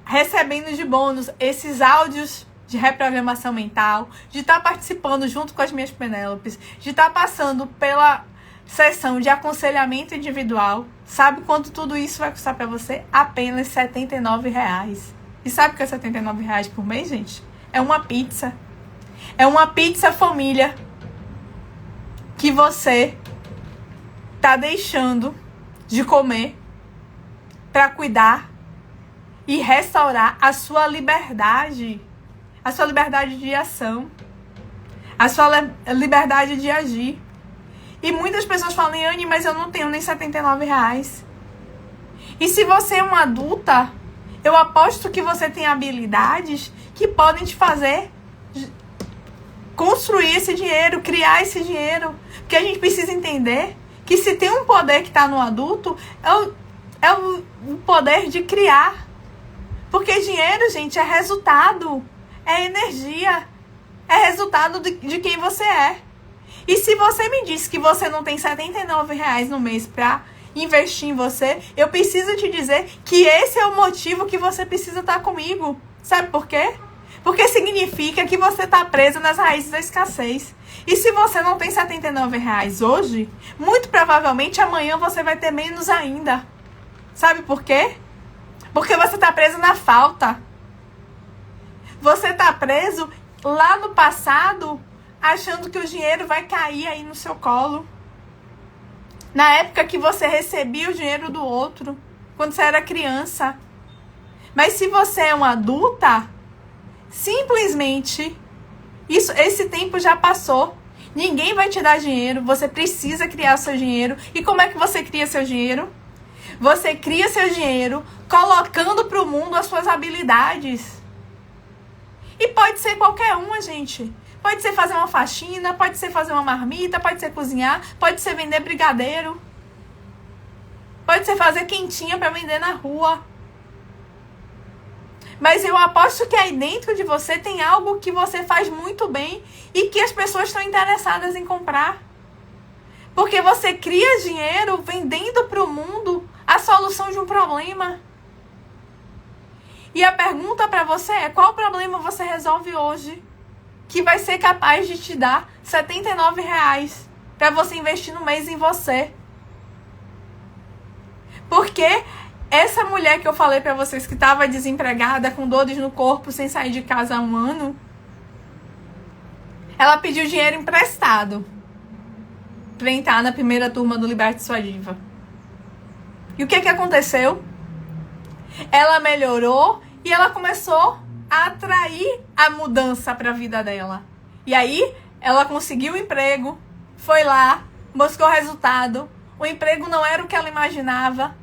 recebendo de bônus esses áudios de reprogramação mental, de estar participando junto com as minhas Penélopes, de estar passando pela sessão de aconselhamento individual, sabe quanto tudo isso vai custar para você? Apenas R$79. E sabe o que é R$79 por mês, gente? É uma pizza. É uma pizza família que você tá deixando de comer para cuidar e restaurar a sua liberdade de ação, a sua liberdade de agir. E muitas pessoas falam, Anne, mas eu não tenho nem R$79. E se você é uma adulta, eu aposto que você tem habilidades que podem te fazer construir esse dinheiro, criar esse dinheiro. Porque a gente precisa entender que se tem um poder que está no adulto, é o poder de criar. Porque dinheiro, gente, é resultado, é energia, é resultado de quem você é. E se você me diz que você não tem R$79 no mês para investir em você, eu preciso te dizer que esse é o motivo que você precisa estar comigo. Sabe por quê? Porque significa que você está preso nas raízes da escassez. E se você não tem R$79 hoje, muito provavelmente amanhã você vai ter menos ainda. Sabe por quê? Porque você está preso na falta. Você está preso lá no passado, achando que o dinheiro vai cair aí no seu colo. Na época que você recebia o dinheiro do outro, quando você era criança. Mas se você é uma adulta, Simplesmente, esse tempo já passou. Ninguém vai te dar dinheiro, você precisa criar seu dinheiro. E como é que você cria seu dinheiro? Você cria seu dinheiro colocando para o mundo as suas habilidades. E pode ser qualquer uma, gente. Pode ser fazer uma faxina, pode ser fazer uma marmita, pode ser cozinhar, pode ser vender brigadeiro. Pode ser fazer quentinha para vender na rua. Mas eu aposto que aí dentro de você tem algo que você faz muito bem e que as pessoas estão interessadas em comprar. Porque você cria dinheiro vendendo para o mundo a solução de um problema. E a pergunta para você é: qual problema você resolve hoje que vai ser capaz de te dar R$79 para você investir no mês em você? Porque essa mulher que eu falei pra vocês que estava desempregada, com dores no corpo, sem sair de casa há um ano, ela pediu dinheiro emprestado pra entrar na primeira turma do Liberte Sua Diva. E o que aconteceu? Ela melhorou e ela começou a atrair a mudança pra vida dela. E aí, ela conseguiu um emprego, foi lá, buscou resultado. O emprego não era o que ela imaginava.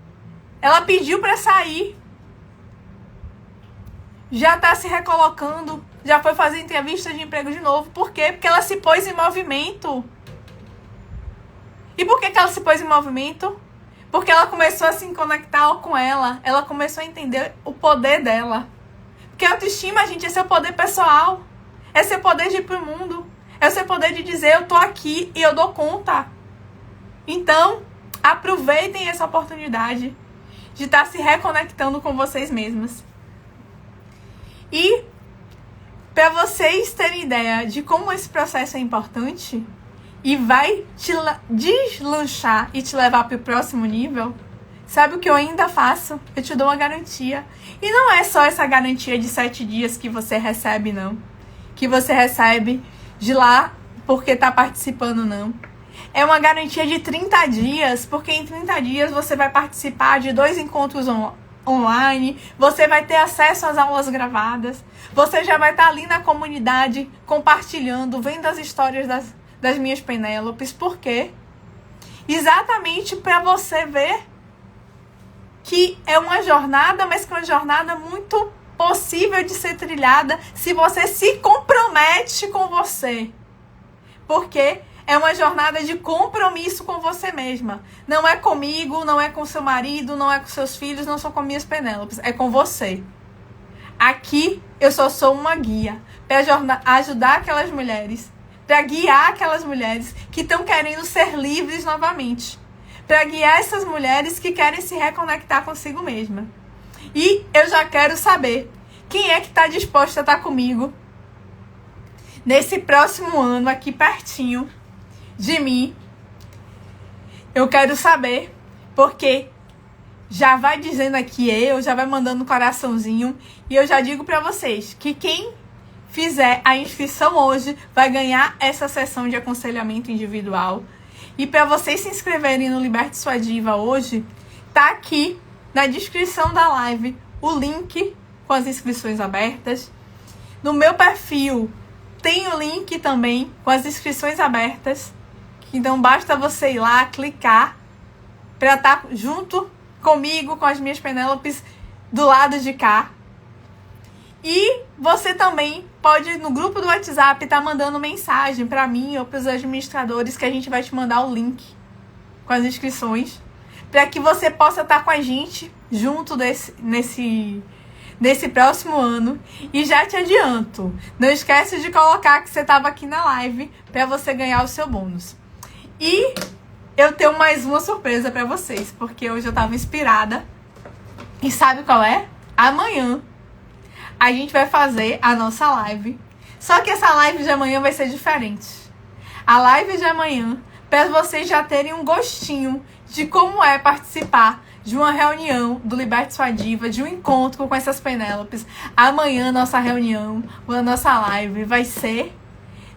Ela pediu para sair. Já está se recolocando. Já foi fazer entrevista de emprego de novo. Por quê? Porque ela se pôs em movimento. E por que ela se pôs em movimento? Porque ela começou a se conectar com ela. Ela começou a entender o poder dela. Porque a autoestima, gente, é seu poder pessoal. É seu poder de ir pro mundo. É o seu poder de dizer: eu tô aqui e eu dou conta. Então, aproveitem essa oportunidade de estar se reconectando com vocês mesmas. E, para vocês terem ideia de como esse processo é importante e vai te deslanchar e te levar para o próximo nível, sabe o que eu ainda faço? Eu te dou uma garantia. E não é só essa garantia de 7 dias que você recebe, não. Que você recebe de lá porque está participando, não. É uma garantia de 30 dias, porque em 30 dias você vai participar de 2 encontros online, você vai ter acesso às aulas gravadas, você já vai estar ali na comunidade compartilhando, vendo as histórias das minhas Penélopes. Por quê? Exatamente para você ver que é uma jornada, mas que é uma jornada muito possível de ser trilhada se você se compromete com você. Porque é uma jornada de compromisso com você mesma. Não é comigo, não é com seu marido, não é com seus filhos, não são com minhas Penélopes. É com você. Aqui eu só sou uma guia para ajudar aquelas mulheres, para guiar aquelas mulheres que estão querendo ser livres novamente, para guiar essas mulheres que querem se reconectar consigo mesma. E eu já quero saber quem é que está disposta a estar comigo nesse próximo ano aqui pertinho de mim. Eu quero saber, porque já vai dizendo aqui já vai mandando um coraçãozinho, e eu já digo pra vocês que quem fizer a inscrição hoje vai ganhar essa sessão de aconselhamento individual. E para vocês se inscreverem no Liberte Sua Diva hoje, tá aqui na descrição da live o link com as inscrições abertas. No meu perfil tem o link também com as inscrições abertas. Então basta você ir lá, clicar para estar junto comigo, com as minhas Penélopes do lado de cá. E você também pode, no grupo do WhatsApp, estar mandando mensagem para mim ou para os administradores, que a gente vai te mandar o link com as inscrições, para que você possa estar com a gente junto nesse próximo ano. E já te adianto, não esquece de colocar que você estava aqui na live para você ganhar o seu bônus. E eu tenho mais uma surpresa para vocês, porque hoje eu estava inspirada. E sabe qual é? Amanhã a gente vai fazer a nossa live. Só que essa live de amanhã vai ser diferente. A live de amanhã, para vocês já terem um gostinho de como é participar de uma reunião do Liberte Sua Diva, de um encontro com essas Penélopes. Amanhã nossa reunião, a nossa live vai ser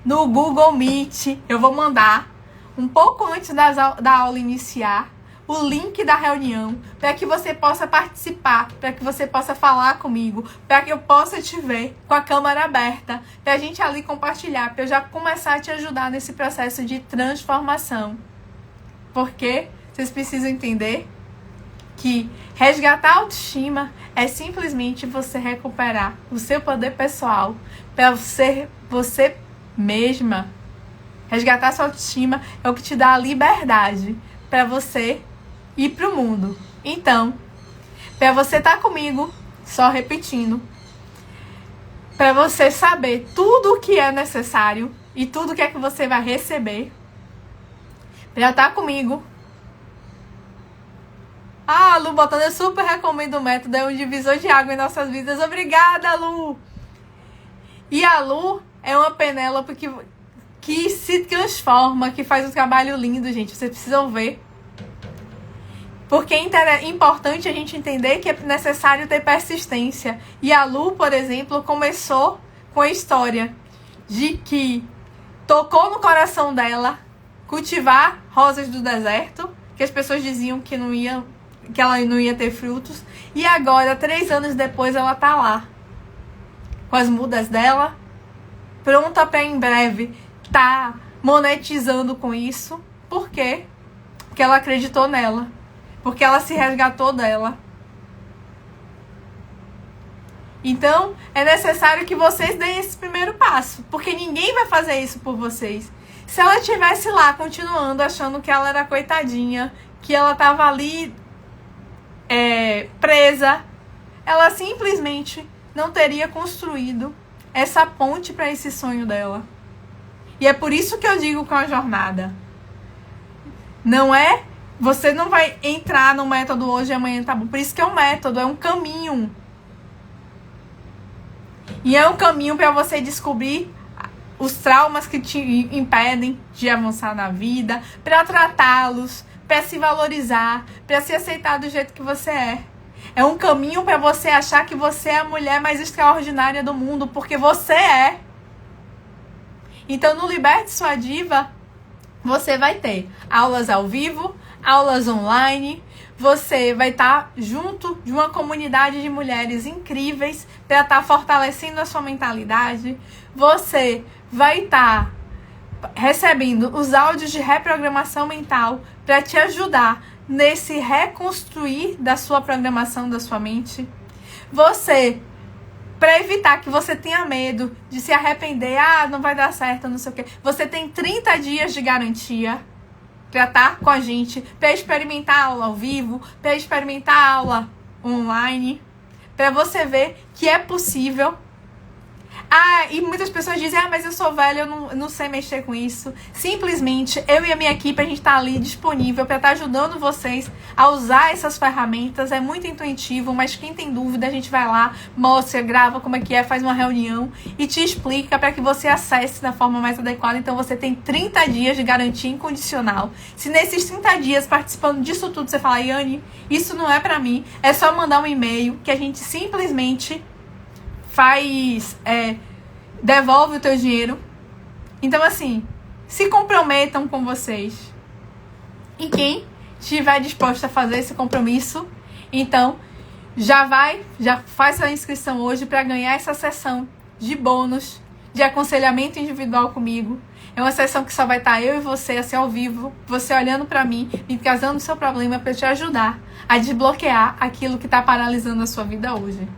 no Google Meet. Eu vou mandar um pouco antes da aula iniciar, o link da reunião, para que você possa participar, para que você possa falar comigo, para que eu possa te ver com a câmera aberta, para a gente ali compartilhar, para eu já começar a te ajudar nesse processo de transformação. Porque vocês precisam entender que resgatar a autoestima é simplesmente você recuperar o seu poder pessoal para ser você mesma. Resgatar sua autoestima é o que te dá a liberdade para você ir pro mundo. Então, para você estar comigo, só repetindo, para você saber tudo o que é necessário e tudo o que é que você vai receber, para estar comigo. Ah, Lu botando, eu super recomendo o método, é um divisor de água em nossas vidas. Obrigada, Lu! E a Lu é uma Penélope que se transforma, que faz um trabalho lindo, gente. Vocês precisam ver. Porque é importante a gente entender que é necessário ter persistência. E a Lu, por exemplo, começou com a história de que tocou no coração dela cultivar rosas do deserto, que as pessoas diziam que ela não ia ter frutos. E agora, 3 anos depois, ela tá lá, com as mudas dela, pronta para em breve tá monetizando com isso. Por quê? Porque ela acreditou nela. Porque ela se resgatou dela. Então, é necessário que vocês deem esse primeiro passo. Porque ninguém vai fazer isso por vocês. Se ela estivesse lá, continuando, achando que ela era coitadinha, que ela tava ali presa, ela simplesmente não teria construído essa ponte para esse sonho dela. E é por isso que eu digo com a jornada. Não é... Você não vai entrar no método hoje e amanhã tá bom. Por isso que é um método, é um caminho. E é um caminho para você descobrir os traumas que te impedem de avançar na vida, para tratá-los, para se valorizar, para se aceitar do jeito que você é. É um caminho para você achar que você é a mulher mais extraordinária do mundo, porque você é. Então, no Liberte Sua Diva, você vai ter aulas ao vivo, aulas online. Você vai estar junto de uma comunidade de mulheres incríveis para estar fortalecendo a sua mentalidade. Você vai estar recebendo os áudios de reprogramação mental para te ajudar nesse reconstruir da sua programação da sua mente. Você, para evitar que você tenha medo de se arrepender, não vai dar certo, não sei o quê. Você tem 30 dias de garantia para estar com a gente, para experimentar a aula ao vivo, para experimentar a aula online, para você ver que é possível. E muitas pessoas dizem, mas eu sou velha, eu não sei mexer com isso. Simplesmente, eu e a minha equipe, a gente tá ali disponível para estar ajudando vocês a usar essas ferramentas. É muito intuitivo, mas quem tem dúvida, a gente vai lá, mostra, grava como é que é, faz uma reunião e te explica para que você acesse da forma mais adequada. Então, você tem 30 dias de garantia incondicional. Se nesses 30 dias, participando disso tudo, você fala, Yane, isso não é para mim, é só mandar um e-mail que a gente simplesmente devolve o teu dinheiro. Então, assim, se comprometam com vocês. E quem estiver disposto a fazer esse compromisso, então, já faz a inscrição hoje para ganhar essa sessão de bônus, de aconselhamento individual comigo. É uma sessão que só vai estar eu e você, assim, ao vivo, você olhando para mim, me trazendo o seu problema para te ajudar a desbloquear aquilo que está paralisando a sua vida hoje.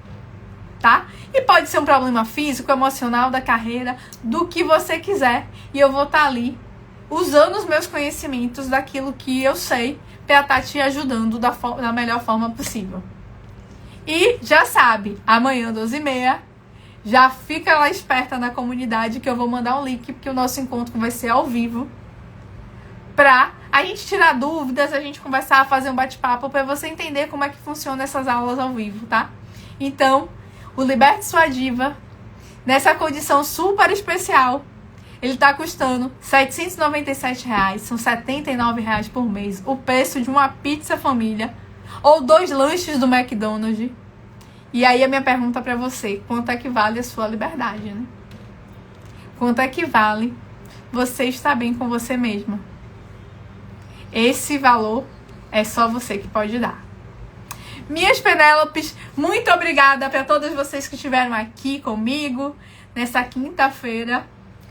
Tá? E pode ser um problema físico, emocional, da carreira, do que você quiser. E eu vou estar ali, usando os meus conhecimentos daquilo que eu sei, para estar te ajudando da melhor forma possível. E já sabe, amanhã, 12h30, já fica lá esperta na comunidade que eu vou mandar um link, porque o nosso encontro vai ser ao vivo, pra a gente tirar dúvidas, a gente conversar, fazer um bate-papo, para você entender como é que funciona essas aulas ao vivo, tá? Então, o Liberte Sua Diva, nessa condição super especial, ele tá custando R$ 797, são R$ 79 por mês, o preço de uma pizza família, ou 2 lanches do McDonald's. E aí a minha pergunta pra você, quanto é que vale a sua liberdade, né? Quanto é que vale você estar bem com você mesma? Esse valor É só você que pode dar. Minhas Penélopes, muito obrigada para todas vocês que estiveram aqui comigo nessa quinta-feira.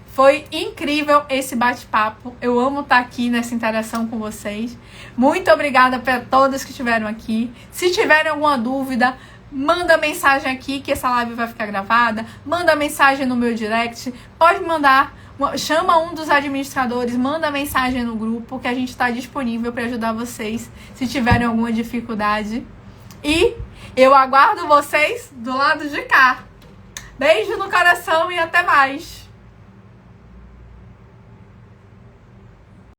Foi incrível esse bate-papo. Eu amo estar aqui nessa interação com vocês. Muito obrigada para todas que estiveram aqui. Se tiverem alguma dúvida, manda mensagem aqui que essa live vai ficar gravada. Manda mensagem no meu direct. Pode mandar. Chama um dos administradores, manda mensagem no grupo que a gente está disponível para ajudar vocês se tiverem alguma dificuldade. E eu aguardo vocês do lado de cá. Beijo no coração e até mais!